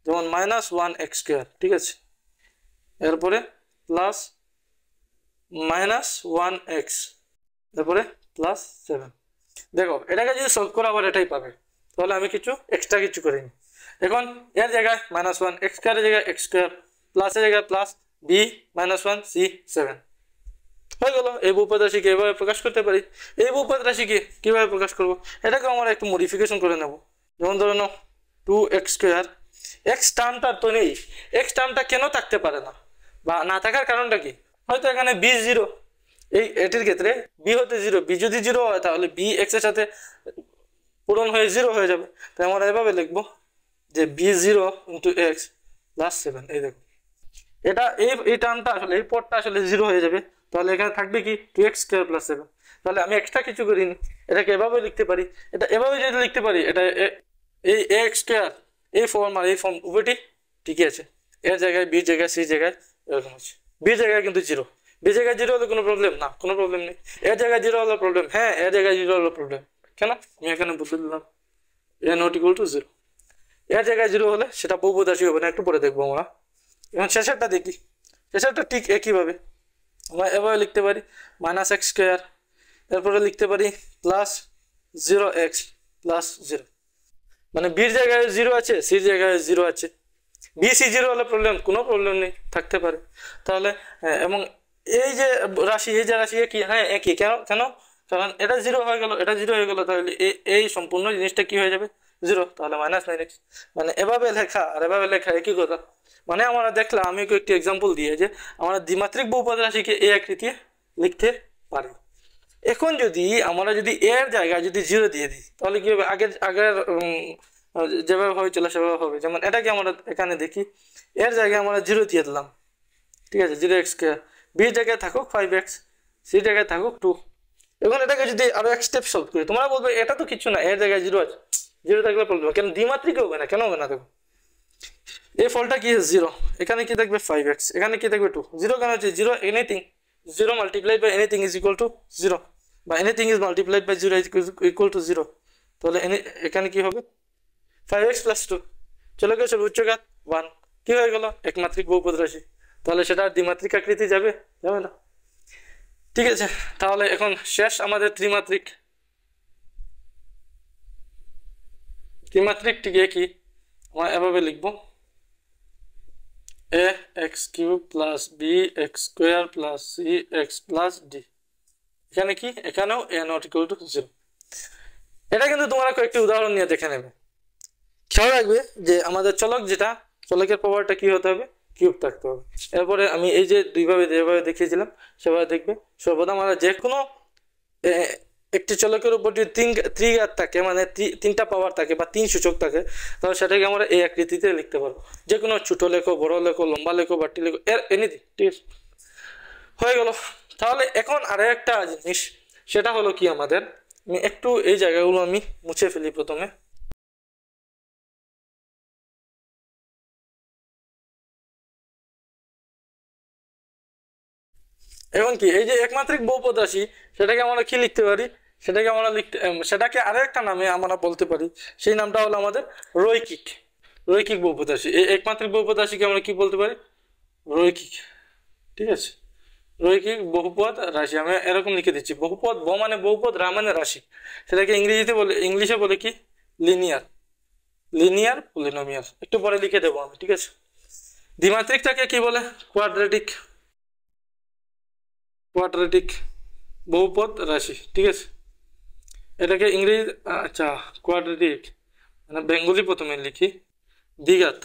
যেমন -1x², ঠিক আছে, এরপরে প্লাস -1x, এরপরে প্লাস 7। দেখো এটাকে যদি সলভ করা আবার এটাই পাবে, তাহলে আমি কিছু এক্সট্রা কিছু করিনি। এখন এর জায়গায় -1, x² জায়গায় x², প্লাসের জায়গায় প্লাস, বি -1 সি 7, হয়ে গেল। এই বহুপদ রাশিকে এভাবে প্রকাশ করতে পারি। এই বহুপদ রাশিকে কিভাবে প্রকাশ করব, এটাকে আমরা একটু মডিফিকেশন করে নেব, যেমন ধরে নাও 2x², এক্স টার্মটা তো নেই, এক্স টার্মটা কেন থাকতে পারে না, বা না থাকার কারণটা কি, হয়তো এখানে বি জিরো, এটির ক্ষেত্রে বি হতে জিরো, বি যদি জিরো হয় তাহলে বি এক্স এর সাথে পূরণ হয়ে জিরো হয়ে যাবে, তাই আমরা এভাবে লিখবো যে b0 × x প্লাস 7। এই দেখো এটা এই টার্মটা আসলে এই পদটা আসলে জিরো হয়ে যাবে, তাহলে এখানে থাকবে কি 2x² প্লাস 7। তাহলে আমি এক্সট্রা কিছু করিনি, এটাকে এভাবে লিখতে পারি, এটা এভাবে যদি লিখতে পারি, এটা এই ax² এই ফর্ম আর এই ফর্ম উভয়টি ঠিকই আছে, এর জায়গায় বি জায়গায় সি জায়গায় এরকম আছে, বি জায়গায় কিন্তু জিরো, বি জায়গায় জিরো হলে কোনো প্রবলেম না, কোনো প্রবলেম নেই। এর জায়গায় জিরো হলো প্রবলেম, হ্যাঁ এর জায়গায় জিরো হলো প্রবলেম, কেন আমি এখানে বলতে দিলাম a ≠ 0, এর জায়গায় জিরো হলে সেটা বহুপদ রাশি হবে না, একটু পরে দেখবো আমরা। এখন শেষেরটা দেখি, শেষেরটা ঠিক একইভাবে আমরা এভাবে লিখতে পারি -x², এরপরে লিখতে পারি +0x প্লাস 0, মানে বির জায়গায় জিরো আছে, সির জায়গায় জিরো আছে, বি সি জিরো হলে প্রবলেম, কোনো প্রবলেম নেই, থাকতে পারে। তাহলে এবং এই যে রাশি, এই যে রাশি কি, হ্যাঁ একই, কেন কেন কারণ এটা জিরো হয়ে গেল, এটা জিরো হয়ে গেল, তাহলে এই সম্পূর্ণ জিনিসটা কি হয়ে যাবে জিরো, তাহলে -9x, মানে এভাবে লেখা আর এভাবে লেখা একই কথা। মানে আমরা দেখলাম, আমি একটি এক্সাম্পল দিয়ে যে আমরা দ্বিমাত্রিক বহুপদ রাশিকে এই আকৃতি লিখতে পারি। এখন যদি আমরা যদি এর জায়গায় যদি জিরো দিয়ে দিই তাহলে কি হবে, আগের যেভাবে হয়েছিল সেভাবে হবে। যেমন এটাকে আমরা এখানে দেখি, এর জায়গায় আমরা 0 দিয়ে দিলাম, ঠিক আছে, 0x², বি জায়গায় থাকুক 5x, সি জায়গায় থাকুক 2। এখন এটাকে যদি আরো এক স্টেপ সলভ করি, তোমরা বলবে এটা তো কিছু না, এর জায়গায় 0 আছে, 0 থাকলে প্রবলেম কেন, দ্বিমাত্রিক হবে না, কেন হবে না? দেখো এই ফলটা কি 0, এখানে কি থাকবে 5x, এখানে কি থাকবে 2, 0 কেন হচ্ছে 0, anything 0 multiplied by anything is equal to 0, বা anything is multiplied by 0 is equal to 0। তাহলে এখানে কি হবে 5x + 2, চলে গেছে উচ্চঘাত 1, কি হয়ে গেল একমাত্রিক বহুপদ রাশি। তাহলে সেটা দ্বিমাত্রিক আকৃতি যাবে, যাবে না? ঠিক আছে, তাহলে এখন শেষ আমাদের ত্রিমাত্রিক। ত্রিমাত্রিকটিকে কি আমরা এভাবে লিখবো, ax³ + bx² + cx + d। এখানে কি, এখানেও a ≠ 0। এটা কিন্তু তোমরা কয়েকটি উদাহরণ নিয়ে দেখে নেবে। খেয়াল রাখবে যে আমাদের চলক যেটা, চলকের পাওয়ারটা কি হতে হবে, কিউব থাকতে হবে। এরপরে আমি এই যে দুইভাবে যেভাবে দেখিয়েছিলাম সেভাবে দেখবে। সর্বদা আমরা যে কোনো একটি চলকের উপর যদি ত্রিঘাত থাকে, মানে তিনটা পাওয়ার থাকে বা 3 সূচক থাকে, তাহলে সেটাকে আমরা এই আকৃতিতে লিখতে পারবো। যে কোনো ছোট লেখো, বড় লেখো, লম্বা লেখো, বাটি লেখো, এনিথিং, ঠিক আছে, হয়ে গেল। তাহলে এখন আরো একটা জিনিস, সেটা হলো কি আমাদের, আমি একটু এই জায়গাগুলো আমি মুছে ফেলি প্রথমে। এখন কি এই যে একমাত্রিক বহুপদ রাশি, সেটাকে আমরা কি লিখতে পারি, সেটাকে আরো একটা নামে আমরা বলতে পারি। সেই নামটা হলো আমাদের রৈখিক, রৈখিক বহুপদ রাশি। এই একমাত্রিক বহুপদ রাশিকে আমরা কি বলতে পারি, রৈখিক, ঠিক আছে, রৈখিক বহুপদ রাশি। আমি এরকম লিখে দিচ্ছি, বহুপদ, ব মানে বহুপদ, রা মানে রাশি। সেটাকে ইংলিশে বলে কি, লিনিয়ার, লিনিয়ার পলিনোমিয়াল। একটু পরে লিখে দেবো আমি, ঠিক আছে। দ্বিমাত্রিকটাকে কি বলে, কোয়াড্রেটিক, কোয়াড্রেটিক বহুপদ রাশি, ঠিক আছে। এটাকে ইংরেজি, আচ্ছা, কোয়াড্রেটিক মানে বেঙ্গলি প্রথমে লিখি, দ্বিঘাত,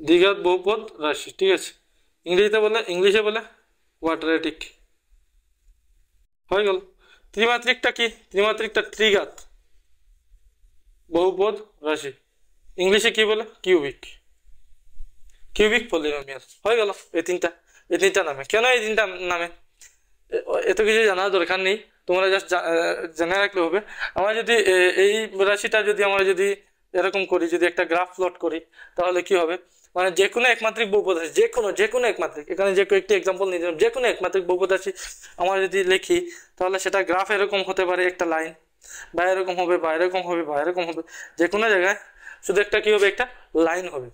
দ্বিঘাত বহুপদ রাশি, ঠিক আছে। ইংলিশে বলে কোয়াড্রেটিক, হয়ে গেল। ত্রিমাত্রিকটা কি, ত্রিমাত্রিকটা ত্রিঘাত বহুপদ রাশি, ইংলিশে কি বলে, কিউবিক, কিউবিক পলিনোমিয়াল, হয়ে গেল। এই তিনটা নামে, কেন এই তিনটা নামে এত কিছু জানার দরকার নেই, তোমরা জাস্ট জেনে রাখলে হবে। আমরা যদি এই রাশিটা যদি আমরা যদি এরকম করি, যদি একটা গ্রাফ প্লট করি, তাহলে কি হবে, মানে যে কোনো একমাত্রিক বহুপদ রাশি, যে কোনো একমাত্রিক, এখানে যে কয়েকটি এক্সাম্পল নিয়ে যে কোনো একমাত্রিক বহুপদ রাশি আমরা যদি লিখি, তাহলে সেটা গ্রাফ এরকম হতে পারে, একটা লাইন, বা এরকম হবে, বা এরকম হবে, বা এরকম হবে। যে কোনো জায়গায় শুধু একটা কি হবে, একটা লাইন হবে।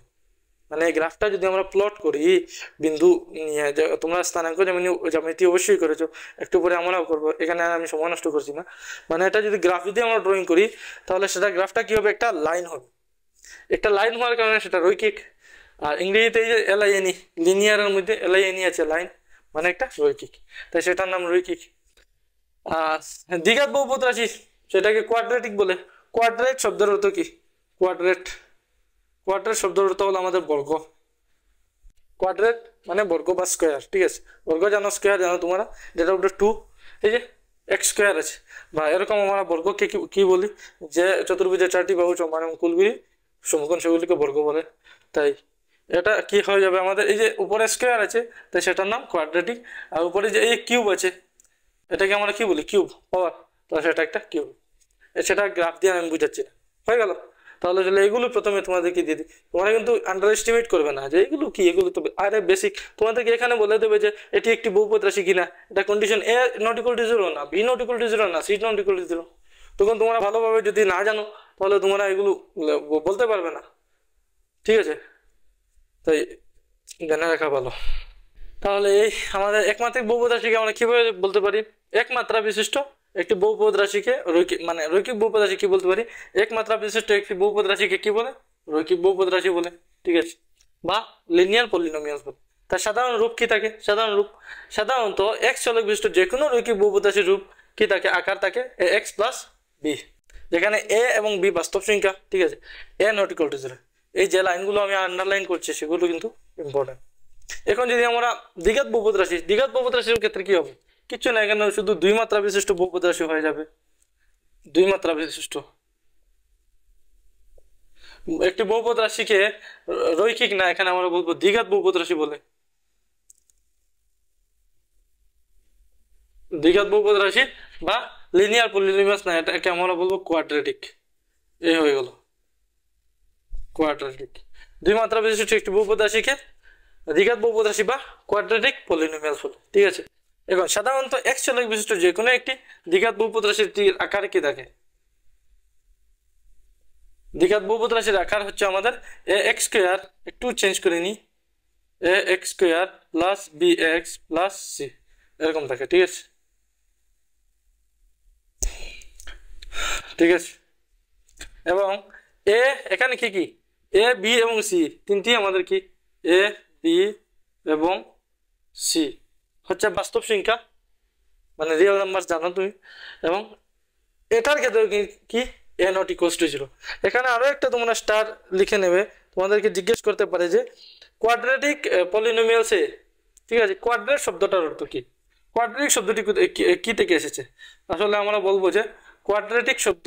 মানে এই গ্রাফটা যদি আমরা প্লট করি বিন্দু নিয়ে, তোমরা স্থানাঙ্ক জ্যামিতি অবশ্যই করেছো, একটু পরে আমরাও করবো, এখানে আমি সময় নষ্ট করছি না। মানে এটা যদি গ্রাফ যদি আমরা ড্রয়িং করি, তাহলে সেটা গ্রাফটা কি হবে, একটা লাইন হবে। একটা লাইন হওয়ার কারণে সেটা রৈখিক। আর ইংরেজিতে এই যে LINE, লিনিয়ারের মধ্যে LINE আছে, লাইন, মানে একটা রৈখিক, তাই সেটার নাম রৈখিক। আর দ্বিঘাত বহুপদ রাশি, সেটাকে কোয়াড্রেটিক বলে। কোয়াড্রেট শব্দের অর্থ কি, কোয়াড্রেট, কোয়াড্রেট শব্দের অর্থ হলো আমাদের বর্গ। কোয়াড্রেট মানে বর্গ বা স্কোয়ার, ঠিক আছে। বর্গ জানো, স্কোয়ার জানো তোমরা, যেটা উপরে 2, এই যে x² আছে, বা এরকম আমরা বর্গকে কি বলি, যে চতুর্ভুজের 4টি বাহু সমান এবং কুলগুলি সমকোণ, সেগুলিকে বর্গ বলে। তাই এটা কি হয়ে যাবে আমাদের, এই যে উপরে স্কোয়ার আছে, তাই সেটার নাম কোয়াড্রেটিক। আর উপরে যে এই কিউব আছে, এটাকে আমরা কি বলি, কিউব পাওয়ার, তাহলে সেটা একটা কিউব। সেটা গ্রাফ দিয়ে আমি বুঝাচ্ছি না, হয়ে গেল। তাহলে এগুলো প্রথমে তোমাদেরকে দিয়ে দিই, তোমরা কিন্তু আন্ডার এস্টিমেট করবে না যে এগুলো কি, এগুলো তো আরে বেসিক। তোমাদেরকে এখানে বলে দেবে যে এটি একটি বহুপদ রাশি কিনা, এটা কন্ডিশন A ≠ 0 না, B ≠ 0 না, C ≠ 0। তখন তোমরা ভালোভাবে যদি না জানো, তাহলে তোমরা এগুলো বলতে পারবে না, ঠিক আছে। তাই জেনে রাখা ভালো। তাহলে এই আমাদের একমাত্রিক বহুপদ রাশিকে আমরা কিভাবে বলতে পারি, একমাত্রা বিশিষ্ট একটি বহুপদ রাশিকে রৈখিক, মানে রৈখিক বহুপদ রাশি কি বলতে পারি, একমাত্রা বিশিষ্ট একটি বহুপদ রাশিকে কি বলে, রৈখিক বহুপদ রাশি বলে, ঠিক আছে, বা লিনিয়ার পলিনোমিয়াল বলে। তার সাধারণ রূপ কি থাকে, সাধারণত x চলক বিশিষ্ট যে কোনো রৈখিক বহুপদ রাশির রূপ কি থাকে, আকার থাকে ax + b, যেখানে a এবং b বাস্তব সংখ্যা, ঠিক আছে। a ≠ 0। এই যে লাইনগুলো আমি আন্ডারলাইন করছি সেগুলো কিন্তু ইম্পর্টেন্ট। এখন যদি আমরা দ্বিঘাত বহুপদ রাশির ক্ষেত্রে কি হবে, কিছু না, এখানে শুধু 2 মাত্রা বিশিষ্ট বহুপদ রাশি হয়ে যাবে, 2 মাত্রা বিশিষ্ট, একটি বহুপদ রাশিকে রৈখিক না, এখানে আমরা বলবো দ্বিঘাত বহুপদ রাশি বলে। দ্বিঘাত বহুপদ রাশি বা লিনিয়ার পলিনোমিয়ালস না, এটাকে আমরা বলবো কোয়াড্রেটিক। এই হয়ে গেল কোয়াড্রেটিক। দুই মাত্রা বিশিষ্ট একটি বহুপদ রাশিকে দ্বিঘাত বহুপদ রাশি বা কোয়াড্রেটিক পলিনোমিয়ালস বলে। ঠিক আছে, এখন সাধারণত এক্স চলক বিশিষ্ট যে কোনো একটি দ্বিঘাত বহুপদ রাশির আকার কি থাকে? দ্বিঘাত বহুপদ রাশির আকার হচ্ছে আমাদের এ এক্স স্কোয়ার, একটু চেঞ্জ করে নিই, a x square plus b x plus c, এরকম থাকে। ঠিক আছে, ঠিক আছে। এবং এ এখানে কি কি, এ বি এবং সি তিনটি আমাদের কি, এ বি এবং সি হচ্ছে বাস্তব সংখ্যা, মানে রিয়েল নাম্বার জানো তুমি। এবং এটার ক্ষেত্রে কি এ নট ইকুয়ালস টু 0। এখানে আরো একটা তোমরা স্টার লিখে নেবে, তোমাদেরকে জিজ্ঞেস করতে পারে যে কোয়াড্রেটিক পলিনোমিয়ালসে, ঠিক আছে, কোয়াড্রেট শব্দটার অর্থ কি? কোয়াড্রেটিক শব্দটি কি থেকে এসেছে? আসলে আমরা বলবো যে কোয়াড্রেট শব্দ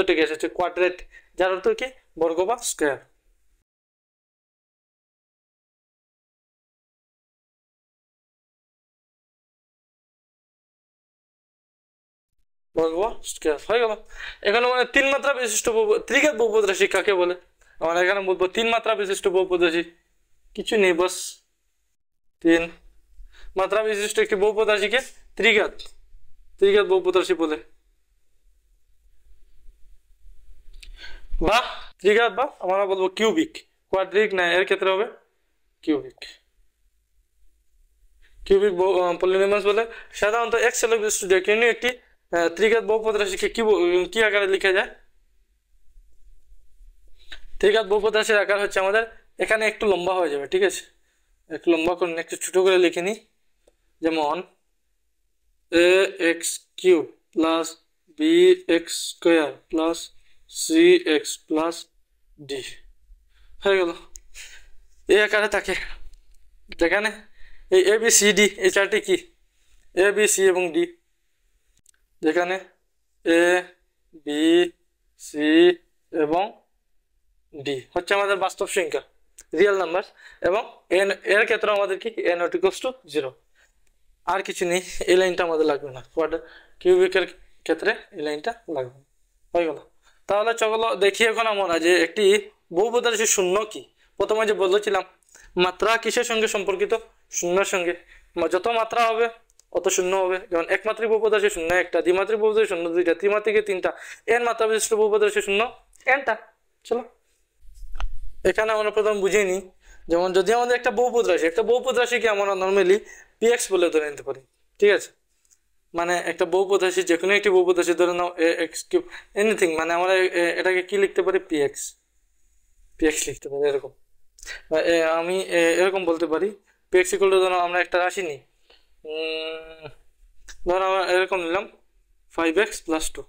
থেকে এসেছে। কোয়াড্রেট যার অর্থ কি বর্গ বা স্কয়ার। বর্গ বা স্কয়ার হয়ে গেল। এখানে মানে তিন মাত্রা বিশিষ্ট ত্রিঘাত বহুপদ রাশি কাকে বলে? আমরা এখানে বলবো তিন মাত্রা বিশিষ্ট বহুপদ রাশি, কিছু নেই, বাস তিন মাত্রা বিশিষ্ট একটি বহুপদ রাশিকে ত্রিঘাত বহুপদ রাশি বলে, বা ত্রিঘাত বা আমরা বলবো কিউবিক। কোয়াড্রিক না, এর ক্ষেত্রে হবে কিউবিক পলিনোমিয়ালস বলে। সাধারণত এক্স চলক বিশিষ্ট যে কোনো একটি ত্রিঘাত বহুপদ রাশিকে কি আকারে লেখা যায়? ত্রিঘাত বহুপদ রাশির আকার হচ্ছে আমাদের এখানে একটু লম্বা হয়ে যাবে। ঠিক আছে, একটু লম্বা করে একটু ছোট করে লিখে নিই, যেমন a x cube plus b x square plus c x plus d হয়ে গেল। এই আকারে থাকে, যেখানে এই এ বি সি ডি এই চারটি কি এ বি সি এবং ডি, যেখানে এ বি সি এবং ডি হচ্ছে আমাদের বাস্তব সংখ্যা, রিয়েল নাম্বার। এবং এর ক্ষেত্রে আমাদের কি এ নট ইকুয়ালস টু 0, আর কিছু নেই। এই লাইনটা আমাদের লাগবে না, কিউবিকের ক্ষেত্রে এই লাইনটা লাগবে না। হয়ে গেল। তাহলে চলো দেখি এখন আমরা যে একটি বহুপদ রাশির শূন্য কি। প্রথমে যে বলেছিলাম মাত্রা কিসের সঙ্গে সম্পর্কিত? শূন্যের সঙ্গে। যত মাত্রা হবে অত শূন্য হবে। যেমন একমাত্রিক বহুপদ রাশি শূন্য একটা, দ্বিমাত্রিক বহুপদ রাশি শূন্য দুইটা, ত্রিমাত্রিকে তিনটা, এন মাত্রা বিশিষ্ট বহুপদ রাশি শূন্য এনটা। চলো এখানে আমরা প্রথম বুঝিয়ে নিই, যেমন যদি আমাদের একটা বহুপদ রাশিকে আমরা নর্মালি পিএক্স বলে ধরে নিতে পারি। ঠিক আছে, মানে একটা বহুপদ রাশি যে কোনো একটি বহুপদ রাশি ধরে নাও এ এক্স কিউব এনিথিং, মানে আমরা এটাকে কি লিখতে পারি পিএক্স লিখতে পারি। এরকম আমি এরকম বলতে পারি পিএক্স ইকুয়াল টু, ধরো আমরা একটা রাশি নিই, ধরো আমরা এরকম নিলাম 5x + 2,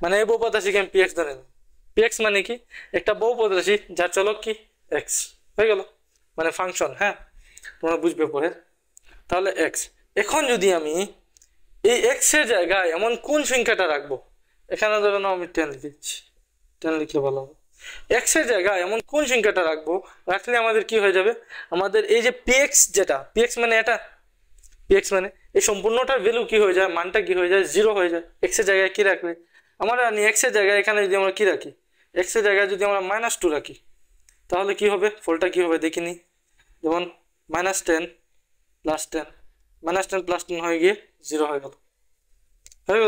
মানে এই বহুপদ রাশিকে আমি পিএক্স ধরে নিলাম। পিএক্স মানে কি একটা বহুপদ রাশি যার চলক কি এক্স হয়ে গেল, মানে ফাংশন। হ্যাঁ, তোমরা বুঝবে পরে। তাহলে এক্স। এখন যদি আমি এই এক্স এর জায়গায় এমন কোন সংখ্যাটা রাখবো, এখানে ধরো না আমি 10 লিখছি, 10 লিখলে ভালো হবে। এক্স এর জায়গায় এমন কোন সংখ্যাটা রাখলে আমাদের কি হয়ে যাবে, আমাদের এই যে পিএক্স, যেটা পিএক্স মানে এটা, পিএক্স মানে এই সম্পূর্ণটার ভ্যালু কি হয়ে যায়, মানটা কি হয়ে যায়, 0 হয়ে যায়। এক্স এর জায়গায় কি রাখলে আমরা জানি, এক্স এর জায়গায় এখানে যদি আমরা কি রাখি, এক্স এর জায়গায় যদি আমরা -2 রাখি, তাহলে কি হবে, ফলটা কি হবে দেখিনি। যেমন -10 + 10, -10 + 10 হয়ে গিয়ে 0 হয়ে গেল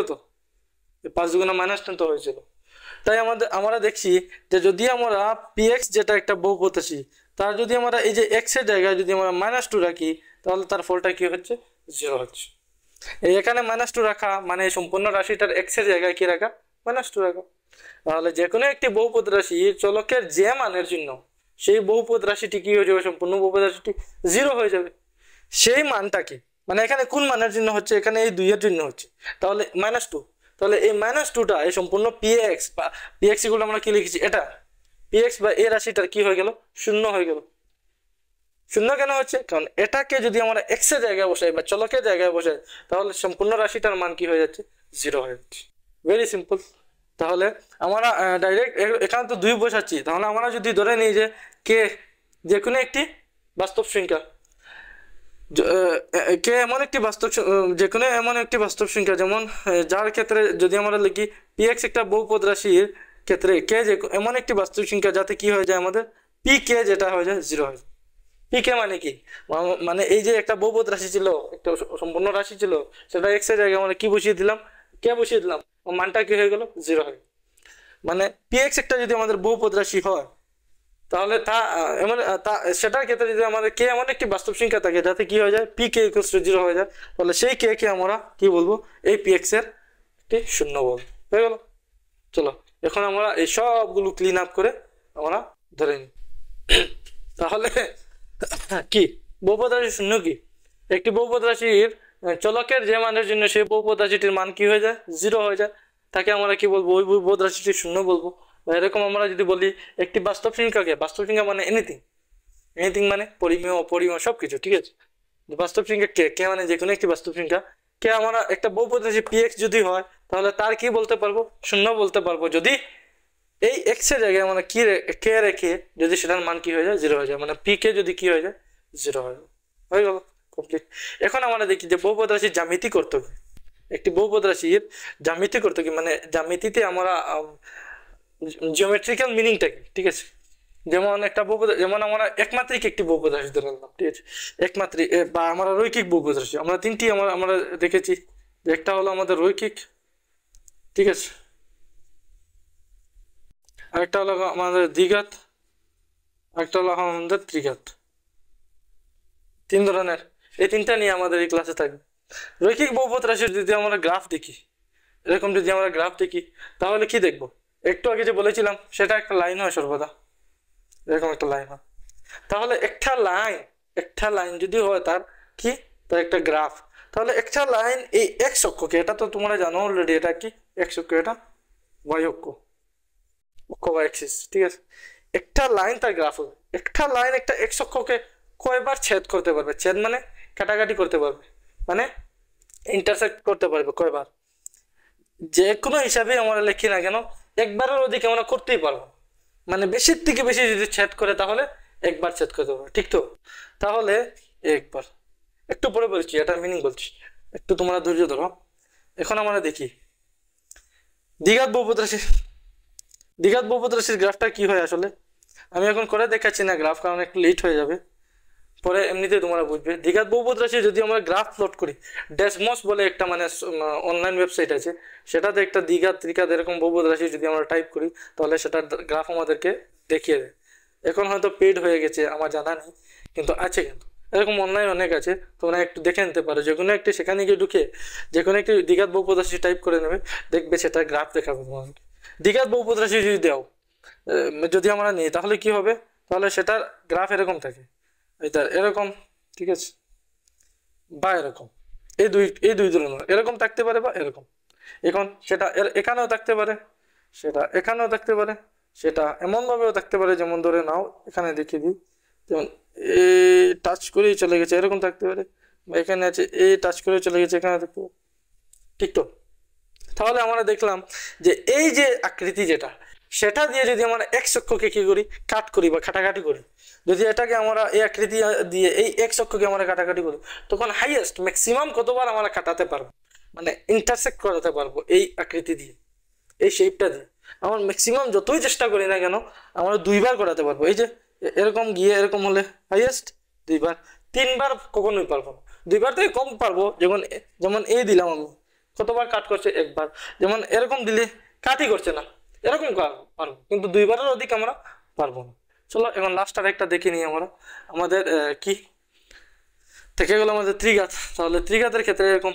তো 5 × -10 তো হয়েছিল। তাই আমরা দেখছি যে যদি আমরা পিএক্স যেটা একটা বহুপদ রাশি, তার যদি আমরা এই যে এক্স এর জায়গায় যদি আমরা -2 রাখি, তাহলে তার ফলটা কি হচ্ছে, 0 হচ্ছে। এখানে -2 রাখা মানে সম্পূর্ণ রাশিটার এক্স এর জায়গায় কি রাখা, -2 রাখা। তাহলে যে কোনো একটি বহুপদ রাশি চলকের যে মানের জন্য সেই বহুপদ রাশিটি কি হয়ে যাবে, সম্পূর্ণ বহুপদ রাশিটি 0 হয়ে যাবে। সেই মানটাকে, মানে এখানে কোন মানের জন্য হচ্ছে, এখানে এই 2 এর জন্য হচ্ছে, তাহলে -2। তাহলে এই -2টা এই সম্পূর্ণ পিএক্স বা পিএক্স গুলো আমরা কি লিখেছি, এটা পিএক্স বা এই রাশিটার কি হয়ে গেল, 0 হয়ে গেল। 0 কেন হচ্ছে, কারণ এটাকে যদি আমরা এক্স এর জায়গায় বসাই বা চলকের জায়গায় বসাই, তাহলে সম্পূর্ণ রাশিটার মান কি হয়ে যাচ্ছে, 0 হয়ে যাচ্ছে। Very simple. তাহলে আমরা ডাইরেক্ট এখানে তো 2 বসাচ্ছি, তাহলে আমরা যদি ধরে নিই যে কে যে কোনো একটি বাস্তব সংখ্যা, কে এমন একটি বাস্তব যে কোনো এমন একটি বাস্তব সংখ্যা, যেমন যার ক্ষেত্রে যদি আমরা লিখি px একটা বহুপদ রাশির ক্ষেত্রে কে যে এমন একটি বাস্তব সংখ্যা যাতে কি হয়ে যায় আমাদের pk যেটা হয়ে যায় 0 হয়ে যায়। pk মানে কি, মানে এই যে একটা বহুপদ রাশি ছিল, একটা সম্পূর্ণ রাশি ছিল, সেটা x এর জায়গায় আমরা কি বসিয়ে দিলাম, কে বসিয়ে দিলাম, মানটা কি হয়ে গেল 0 হয়ে গেল। মানে px একটা যদি আমাদের বহুপদ রাশি হয় তাহলে তা এমন সেটার ক্ষেত্রে যদি আমাদের কে এমন একটি বাস্তব সংখ্যা থাকে যাতে কি হয়ে যায় pk = 0 হয়ে যায়, তাহলে সেই কে কে আমরা কি বলবো, এই px এর একটি শূন্য বলবো। হয়ে গেল। চলো এখন আমরা এই সবগুলো ক্লিন আপ করে আমরা ধরে নিই। তাহলে কি বহুপদ রাশি শূন্য কি, একটি বহুপদ রাশির চলকের যে মানের জন্য সেই বহুপদ রাশিটির মান কি হয়ে যায় 0 হয়ে যায়, তাকে আমরা কি বলবো, ওই বহুপদ রাশিটি শূন্য বলবো। বা এরকম আমরা যদি বলি একটি বাস্তব সংখ্যাকে, বাস্তব সংখ্যা মানে এনিথিং, এনিথিং মানে পরিমেয় অপরিমেয় সবকিছু, ঠিক আছে। বাস্তব সংখ্যা কে, কে মানে যে কোনো একটি বাস্তব সংখ্যা, কে আমরা একটা বহুপদ রাশি px যদি হয় তাহলে তার কি বলতে পারবো, শূন্য বলতে পারবো যদি এই x এর জায়গায় আমরা কি কে রেখে যদি সেটার মান কি হয়ে যায় 0 হয়ে যায়, মানে pk যদি কি হয়ে যায় 0 হয়ে যায়। হয়ে গেল কমপ্লিট। এখন আমরা দেখি যে বহুপদ রাশির জ্যামিতি করতে হবে, একটি বহুপদ রাশির জ্যামিতি করতে কি, মানে জ্যামিতিতে আমরা জিওমেট্রিক্যাল মিনিংটা কি, ঠিক আছে। যেমন একটা বহুপদ, যেমন আমরা একমাত্রিক একটি বহুপদ রাশি ধরে নিলাম, ঠিক আছে, একমাত্রিক বা আমরা রৈখিক বহুপদ রাশি, আমরা তিনটি আমরা দেখেছি, একটা হলো আমাদের রৈখিক, ঠিক আছে, আরেকটা হলো আমাদের দ্বিঘাত, আরেকটা হলো আমাদের ত্রিঘাত, 3 ধরনের। এই তিনটা নিয়ে আমাদের এই ক্লাসে থাকবে। রৈখিক বহুপদ রাশির যদি আমরা গ্রাফ দেখি, এরকম যদি আমরা গ্রাফ দেখি তাহলে কি দেখবো, একটু আগে যে বলেছিলাম সেটা একটা লাইন হয় সর্বদা, এরকম একটা লাইন হয়। তাহলে একটা লাইন যদি হয় তার কি, তার একটা গ্রাফ, তাহলে একটা লাইন এই এক্স অক্ষকে, এটা তো তোমরা জানো অলরেডি, এটা কি এক্স অক্ষ, এটা ওয়াই অক্ষ, অক্ষ বা অ্যাক্সিস, ঠিক আছে। একটা লাইন তার গ্রাফ হবে, একটা লাইন একটা এক্স অক্ষকে কয়বার ছেদ করতে পারবে, ছেদ মানে কাটাকাটি করতে পারবে, মানে ইন্টারসেক্ট করতে পারবে কয়বার, যে কোনো হিসাবে আমরা লিখি না কেন একবারের অধিক আমরা করতেই পারবো, মানে বেশির থেকে বেশি যদি ছেদ করে তাহলে একবার ছেদ করতে পারবে, ঠিক তো। তাহলে একবার, একটু পরে বলছি এটা মিনিং বলছি, একটু তোমরা ধৈর্য ধরো। এখন আমরা দেখি দ্বিঘাত বহুপদ রাশি, দ্বিঘাত বহুপদ রাশির গ্রাফটা কি হয় আসলে, আমি এখন করে দেখাচ্ছি না গ্রাফ, কারণ একটু লেট হয়ে যাবে, পরে এমনিতে তোমরা বুঝবে। দ্বিঘাত বহুপদ রাশি যদি আমরা গ্রাফ প্লট করি, ড্যাশমস বলে একটা মানে অনলাইন ওয়েবসাইট আছে, সেটাতে একটা দ্বিঘাত ত্রিঘাত এরকম বহুপদ রাশি যদি আমরা টাইপ করি তাহলে সেটার গ্রাফ আমাদেরকে দেখিয়ে দেয়। এখন হয়তো পেড হয়ে গেছে আমার জানা নেই, কিন্তু আছে, কিন্তু এরকম অনলাইন অনেক আছে, তোমরা একটু দেখে নিতে পারো, যে কোনো একটি সেখানে গিয়ে ঢুকে যে কোনো একটি দ্বিঘাত বহুপদ রাশি টাইপ করে নেবে, দেখবে সেটার গ্রাফ দেখাবে তোমাকে। দ্বিঘাত বহুপদ রাশি যদি দাও, যদি আমরা নিই তাহলে কি হবে, তাহলে সেটার গ্রাফ এরকম থাকে, এটা এরকম, ঠিক আছে, বা এরকম, এই দুই ধরনের এরকম থাকতে পারে বা এরকম। এখন সেটা এখানেও থাকতে পারে, সেটা এখানেও থাকতে পারে, সেটা এমন ভাবেও থাকতে পারে, যেমন ধরে নাও এখানে দেখিয়ে দিই, যেমন এই টাচ করেই চলে গেছে এরকম থাকতে পারে, বা এখানে আছে এই টাচ করে চলে গেছে এখানে থাকতে পারে, ঠিক তো। তাহলে আমরা দেখলাম যে এই যে আকৃতি যেটা, সেটা দিয়ে যদি আমরা এক্স অক্ষকে কি করি, কাট করি বা কাটাকাটি করি, যদি এটাকে আমরা এই আকৃতি দিয়ে এই এক্স অক্ষকে আমরা কাটাকাটি করি, তখন হাইয়েস্ট ম্যাক্সিমাম কতবার আমরা কাটাতে পারবো, মানে ইন্টারসেক্ট করাতে পারবো এই আকৃতি দিয়ে, এই শেপটা দিয়ে আমরা ম্যাক্সিমাম যতই চেষ্টা করি না কেন আমরা 2বার করাতে পারবো। এই যে এরকম গিয়ে এরকম হলে হাইয়েস্ট 2বার, 3বার কখনোই পারবো না, 2বার থেকে কম পারবো। যেমন এই দিলাম আমি, কতবার কাট করছে, একবার। যেমন এরকম দিলে কাটই করছে না, এরকম পারবো, কিন্তু 2বারের অধিক আমরা পারবো না। চলো এখন লাস্ট আর একটা দেখে নিই আমরা, আমাদের কি থেকে গেল আমাদের ত্রিঘাত। তাহলে ত্রিঘাতের ক্ষেত্রে এরকম,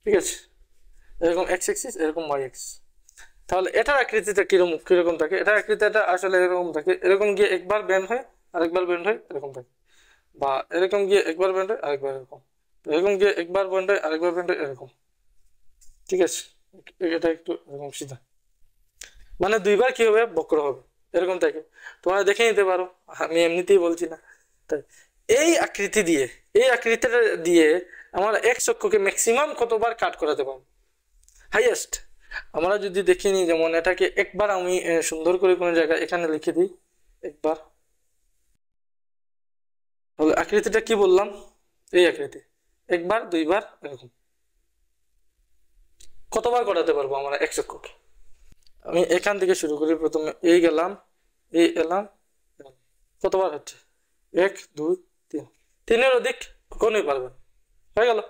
ঠিক আছে, এরকম এক্স এক্সিস, এরকম ওয়াই এক্স। তাহলে এটার আকৃতিটা কিরকম থাকে, এটার আকৃতিটা আসলে এরকম থাকে, এরকম গিয়ে একবার বেন্ড হয় আরেকবার বেন্ড হয় এরকম থাকে, বা এরকম গিয়ে একবার বেন্ড হয় আরেকবার এরকম, এরকম গিয়ে একবার বেন্ড হয় আরেকবার বেন্ড হয় এরকম, ঠিক আছে। এটা একটু এরকম সিধা, মানে 2বার কি হবে, বক্র হবে, এরকম থাকে। তোমরা দেখে নিতে পারো, আমি এমনিতেই বলছি না। তাই এই আকৃতিটা দিয়ে আমার এক্স অক্ষকে ম্যাক্সিমাম কতবার কাট করাতে পারবো, হাইয়েস্ট আমরা যদি দেখিনি, যেমন এটাকে একবার আমি সুন্দর করে কোনো জায়গায় এখানে লিখে দিই একবার, তাহলে আকৃতিটা কি বললাম, এই আকৃতি, একবার দুইবার এরকম কতবার করাতে পারবো আমরা এক এককে। আমি এখান থেকে শুরু করি, প্রথমে এই গেলাম, এই এলাম, এলাম। কতবার হচ্ছে, 1 2 3, তিনের অধিক কখনোই পারবে না, হয়ে গেল।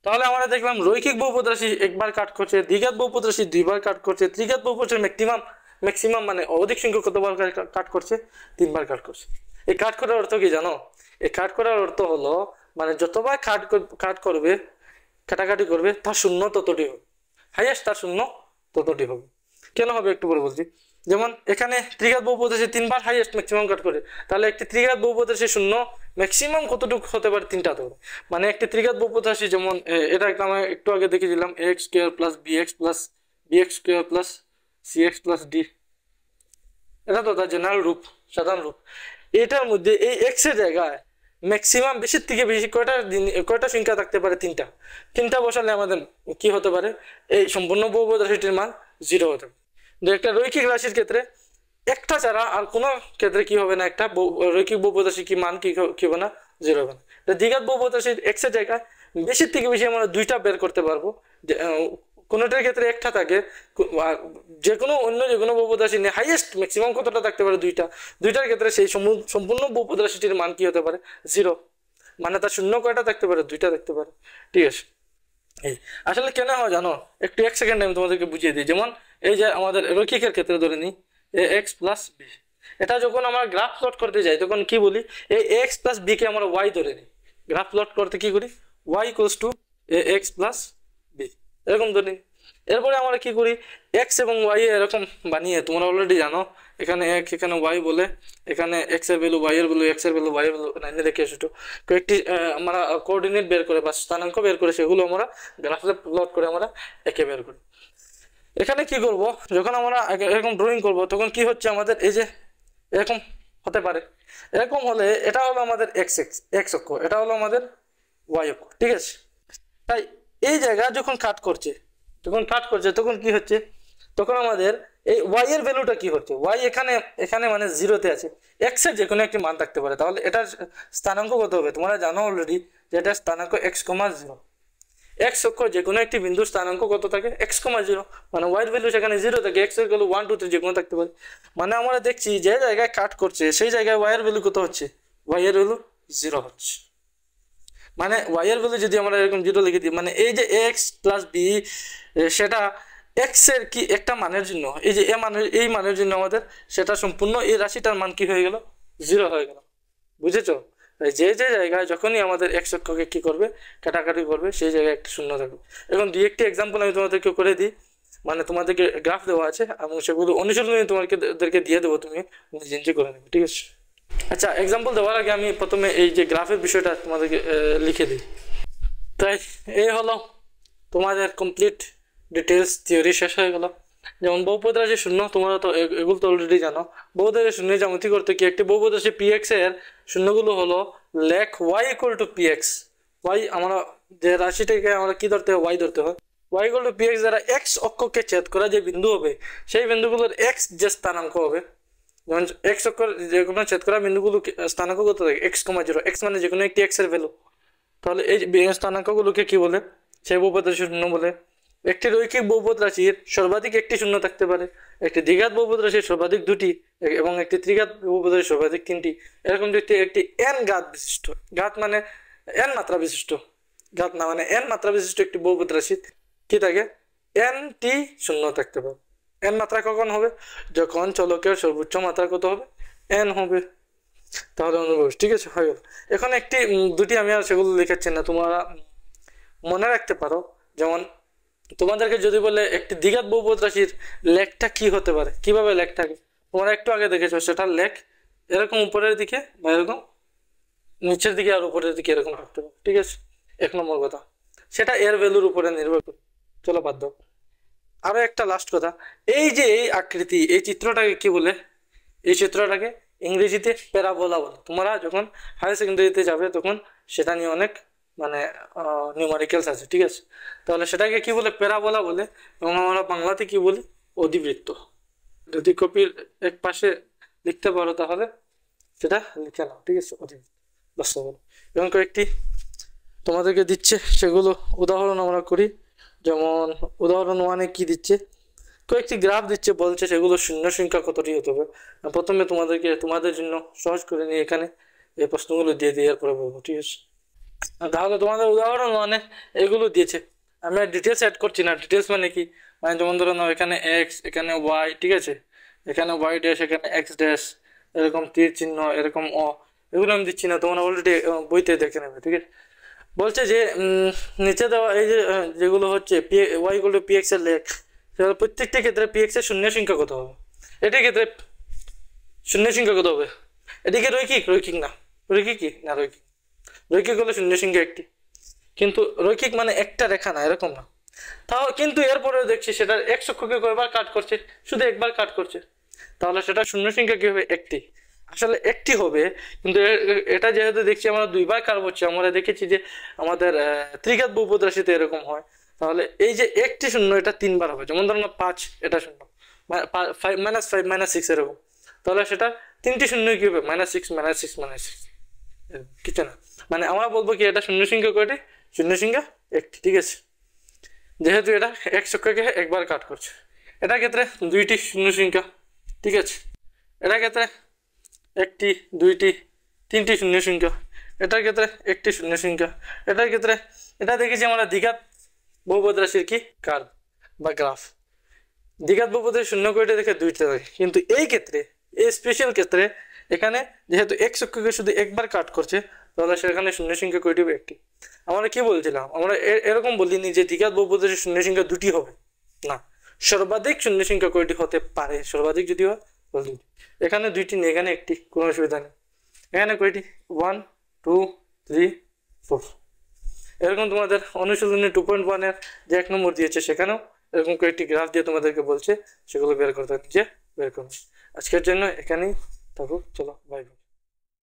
তাহলে আমরা দেখলাম রৈখিক বহুপদ রাশি একবার কাট করছে, দ্বিঘাত বহুপদ রাশি দুইবার কাট করছে, ত্রিঘাত বহুপদ রাশি ম্যাক্সিমাম ম্যাক্সিমাম মানে অধিক সংখ্যক কতবার কাট করছে, 3বার কাট করছে। এই কাট করার অর্থ কি জানো? এই কাট করার অর্থ হলো মানে যতবার কাট করবে, কাটাকাটি করবে, তার শূন্য ততটি হবে, হাইয়েস্ট তার শূন্য ততটি হবে। কেন হবে একটু পরে বলছি। যেমন এখানে ত্রিঘাত বহুপদ রাশি 3বার হাইয়েস্ট ম্যাক্সিমাম কাট করে, তাহলে একটি ত্রিঘাত বহুপদ রাশি শূন্য ম্যাক্সিমাম কতটুকু হতে পারে, 3টা হতে পারে। মানে একটি ত্রিঘাত বহুপদ রাশি যেমন এটা আমি একটু আগে দেখেছিলাম, ax square plus bx square plus cx plus d, এটা তো তার জেনারেল রূপ, সাধারণ রূপ। এটার মধ্যে এই এক্স এর জায়গায় ম্যাক্সিমাম বেশির থেকে বেশি কয়টা সংখ্যা থাকতে পারে, 3টা বসালে আমাদের কি হতে পারে, এই সম্পূর্ণ বহুপদ রাশিটির মান 0 হতে পারে। একটা রৈখিক রাশির ক্ষেত্রে একটা ছাড়া আর কোনো ক্ষেত্রে কি হবে না, একটা রৈখিক বহুপদ রাশি কি মান কি হবে না, 0 হবে না। দ্বিঘাত বহুপদ রাশির এক্স এর জায়গায় বেশির থেকে বেশি আমরা 2টা বের করতে পারবো, কোনোটার ক্ষেত্রে একটা থাকে, যে কোনো বহুপদ রাশি নিয়ে হাইয়েস্ট ম্যাক্সিমাম কতটা থাকতে পারে, 2টার ক্ষেত্রে সেই সম্পূর্ণ বহুপদ রাশিটির মান কি হতে পারে, 0। মানে তার শূন্য কয়টা থাকতে পারে, 2টা থাকতে পারে, ঠিক আছে। এই আসলে কেন হয় জানো, একটু 1 সেকেন্ড আমি তোমাদেরকে বুঝিয়ে দিই। যেমন এই যে আমাদের রৈখিকের ক্ষেত্রে ধরে নিই ax প্লাস বি, এটা যখন আমরা গ্রাফ প্লট করতে যাই তখন কি বলি, এই ax প্লাস বি কে আমরা y ধরে নিই, গ্রাফ প্লট করতে কি করি, y equals to ax plus b, এরকম ধরে নিই। এরপরে আমরা কি করি, এক্স এবং ওয়াই এরকম বানিয়ে, তোমরা অলরেডি জানো এখানে এক, এখানে ওয়াই বলে, এখানে এক্স এর ভ্যালু ওয়াই এর ভ্যালু, এক্স এর ভ্যালু ওয়াই এর ভ্যালু নাইনে দেখে এসেছো, কয়েকটি আমরা কোঅর্ডিনেট বের করে বা স্থানাঙ্ক বের করে সেগুলো আমরা গ্রাফে প্লট করে আমরা একে বের করি। এখানে কি করব, যখন আমরা এরকম ড্রয়িং করব তখন কি হচ্ছে আমাদের, এই যে এরকম হতে পারে, এরকম হলে এটা হলো আমাদের এক্স অক্ষ, এটা হলো আমাদের ওয়াই অক্ষ, ঠিক আছে। তাই এই জায়গা যখন কাট করছে তখন কি হচ্ছে, তখন আমাদের এই ওয়াই এর ভ্যালুটা কি হচ্ছে, ওয়াই এখানে মানে 0-তে আছে, এক্স এর যে কোনো একটি মান থাকতে পারে, তাহলে এটার স্থানাঙ্ক কত হবে, তোমরা জানো অলরেডি যে এটার স্থানাঙ্ক x,0, এক্স অক্ষ যে কোনো একটি বিন্দুর স্থানাঙ্ক কত থাকে, x,0, মানে ওয়াই এর ভ্যালু সেখানে 0 থাকে, এক্স এর ভ্যালু 1 2 3 যে কোনো থাকতে পারে। মানে আমরা দেখছি যে জায়গায় কাট করছে সেই জায়গায় ওয়াই এর ভ্যালু কত হচ্ছে, ওয়াই এর ভ্যালু 0 হচ্ছে। মানে ওয়াই এর ভ্যালু যদি আমরা এরকম 0 লিখে দিই, মানে এই যে এক্স প্লাস বি সেটা এক্স এর কি একটা মানের জন্য, এই যে এই মানের জন্য আমাদের সেটা সম্পূর্ণ এই রাশিটার মান কি হয়ে গেল, 0 হয়ে গেল, বুঝেছো। যে জায়গায় যখনই আমাদের এক্স অক্ষকে কি করবে, কাটাকাটি করবে, সেই জায়গায় একটা শূন্য থাকবে। এখন দুই একটি এক্সাম্পল আমি তোমাদেরকে করে দিই, মানে তোমাদেরকে গ্রাফ দেওয়া আছে এবং সেগুলো অনুশীলনী তোমাদেরকে দিয়ে দেবো, তুমি নিজে করে নেবে, ঠিক আছে। আচ্ছা, এক্সাম্পল দেওয়ার আগে আমি প্রথমে এই যে গ্রাফের বিষয়টা তোমাদেরকে লিখে দিই। তাই এই হলো তোমাদের কমপ্লিট ডিটেলস থিওরি শেষ হয়ে গেল। যেমন বহুপদ রাশি শূন্য, তোমরা তো এগুলো তো অলরেডি জানো। বহুপদ রাশি শূন্য জ্যামিতি করতে কি, একটি বহুপদ রাশি পি এক্স এর শূন্যগুলো হলো লেখ y equal to p x. Y আমরা যে রাশিটাকে আমরা কি ধরতে হয়, ওয়াই ধরতে হয়। Y equal to p x দ্বারা এক্স অক্ষকে ছেদ করা যে বিন্দু হবে, সেই বিন্দুগুলোর এক্স যে স্থানাঙ্ক হবে, যেমন এক্স অক্ষর যে কোনো ছেদ করা বিন্দুগুলো স্থানাঙ্ক কত থাকে, x,0, এক্স মানে যে কোনো একটি এক্স এর ভ্যালু। তাহলে এই স্থানাঙ্কগুলোকে কি বলে, সেই বহুপদ রাশি শূন্য বলে। একটি রৈখিক বহুপদ রাশির সর্বাধিক একটি শূন্য থাকতে পারে, একটি দ্বিঘাত বহুপদ রাশির সর্বাধিক 2টি, এবং একটি ত্রিঘাত বহুপদ রাশির সর্বাধিক 3টি। এরকম একটি n ঘাত বিশিষ্ট, ঘাত মানে n মাত্রা বিশিষ্ট, ঘাত না মানে n মাত্রা বিশিষ্ট একটি বহুপদ রাশির কি থাকে, n টি শূন্য থাকতে পারে। n মাত্রা কখন হবে, যখন চলকের সর্বোচ্চ মাত্রা কত হবে, n হবে। তাহলে অনুভব, ঠিক আছে, হয়ে গেল। এখন একটি দুটি আমি আর সেগুলো লিখাচ্ছি না, তোমরা মনে রাখতে পারো। যেমন তোমাদেরকে যদি বলে একটি দ্বিঘাত বহুপদ রাশির লেখটা কি হতে পারে, কিভাবে লেখ থাকে, তোমরা একটু আগে দেখেছো, সেটার লেখ এরকম উপরের দিকে বা এরকম নিচের দিকে আর উপরের দিকে এরকম থাকতে পারে, ঠিক আছে। 1 নম্বর কথা, সেটা এর ভ্যালুর উপরে নির্ভর করে। চলো বাদ দাও। আরো একটা লাস্ট কথা, এই যে এই আকৃতি, এই চিত্রটাকে কি বলে, এই চিত্রটাকে ইংরেজিতে প্যারাবোলা বলে। তোমরা যখন হায়ার সেকেন্ডারিতে যাবে তখন সেটা নিয়ে অনেক মানে নিউমারিক্যালস আছে, ঠিক আছে। তাহলে সেটাকে কি বলে, প্যারাবোলা বলে, এবং আমরা বাংলাতে কি বলি, অধিবৃত্ত। যদি কপির এক পাশে লিখতে পারো তাহলে সেটা লিখে নাও, ঠিক আছে, অধিবৃত্ত বাস্তব বলে। এবং কয়েকটি তোমাদেরকে দিচ্ছে, সেগুলো উদাহরণ আমরা করি। যেমন উদাহরণ 1-এ কি দিচ্ছে, কয়েকটি গ্রাফ দিচ্ছে, বলছে সেগুলো শূন্য সংখ্যা কতটি হতে হবে। প্রথমে তোমাদের জন্য সহজ করে নিয়ে এখানে এই প্রশ্নগুলো দিয়ে দিই, এরপরে বলবো, ঠিক আছে। তাহলে তোমাদের উদাহরণ মানে এগুলো দিয়েছে, আমি আর ডিটেলস অ্যাড করছি না। ডিটেলস মানে কি, মানে যেমন ধরো নাও এখানে এক্স, এখানে ওয়াই, ঠিক আছে, এখানে ওয়াই ড্যাশ, এখানে এক্স ড্যাশ, এরকম তীর চিহ্ন, এরকম এগুলো আমি দিচ্ছি না, তোমরা অলরেডি বইতে দেখে নেবে, ঠিক আছে। বলছে যে নিচে দেওয়া এই যে যেগুলো হচ্ছে p y equal to p x এর লেখ, সেগুলো প্রত্যেকটা ক্ষেত্রে পি এক্স এর শূন্য সংখ্যা কত হবে, এটার ক্ষেত্রে শূন্য সংখ্যা কত হবে। এদিকে রৈখিক, রৈখিক না, রৈখিক কি না, রৈখিক, রৈখিক হলো শূন্য সংখ্যা একটি, কিন্তু রৈখিক মানে একটা রেখা না, এরকম না। তাও কিন্তু এরপরেও দেখছি সেটা এক অক্ষকে কয়বার কাট করছে, শুধু একবার কাট করছে, তাহলে সেটা শূন্য সংখ্যা কি হবে, একটি। আসলে একটি হবে, কিন্তু এটা যেহেতু দেখছি আমরা দুইবার কাট করছি, আমরা দেখেছি যে আমাদের ত্রিঘাত বহুপদ রাশিতে এরকম হয়, তাহলে এই যে একটি শূন্য এটা তিনবার হবে। যেমন ধরুন 5, এটা শূন্য, -5 -6 এরকম, তাহলে সেটা তিনটি শূন্য কি হবে, -6 -6 -6, কিছু না। মানে আমরা বলবো কি এটা শূন্য সংখ্যা কয়টি, শূন্য সংখ্যা একটি, ঠিক আছে। যেহেতু এটা এক সংখ্যাকে একবার কাট করছে, এটার ক্ষেত্রে দুইটি শূন্য সংখ্যা, ঠিক আছে। এটার ক্ষেত্রে একটি, দুইটি, তিনটি শূন্য সংখ্যা, এটার ক্ষেত্রে একটি শূন্য সংখ্যা, এটার ক্ষেত্রে এটা দেখেছি আমরা দ্বিঘাত বহুপদ রাশির কি কার্ভ বা গ্রাফ। দ্বিঘাত বহুপদের শূন্য কয়টা দেখে, দুইটা দেখে, কিন্তু এই ক্ষেত্রে, এই স্পেশাল ক্ষেত্রে এখানে যেহেতু এক সংখ্যাকে শুধু একবার কাট করছে, তাহলে সেখানে শূন্য সংখ্যা কয়টি হবে, একটি। আমরা কি বলছিলাম, আমরা এরকম বলিনি যে দ্বিঘাত বহুপদের শূন্য সংখ্যা দুটি হবে, না, সর্বাধিক শূন্য সংখ্যা কয়টি হতে পারে, সর্বাধিক যদি হয় তাহলে দুটি। এখানে দুইটি নেই, এখানে একটি, কোনো অসুবিধা নেই। এখানে কয়টি, 1 2 3 4, এরকম তোমাদের অনুশীলনী 2.1 এর যে 1 নম্বর দিয়েছে, সেখানেও এরকম কয়েকটি গ্রাফ দিয়ে তোমাদেরকে বলছে, সেগুলো বের করতে, নিজে বের করো। আজকের জন্য এখানেই থাকুক, চলো বাই বাই।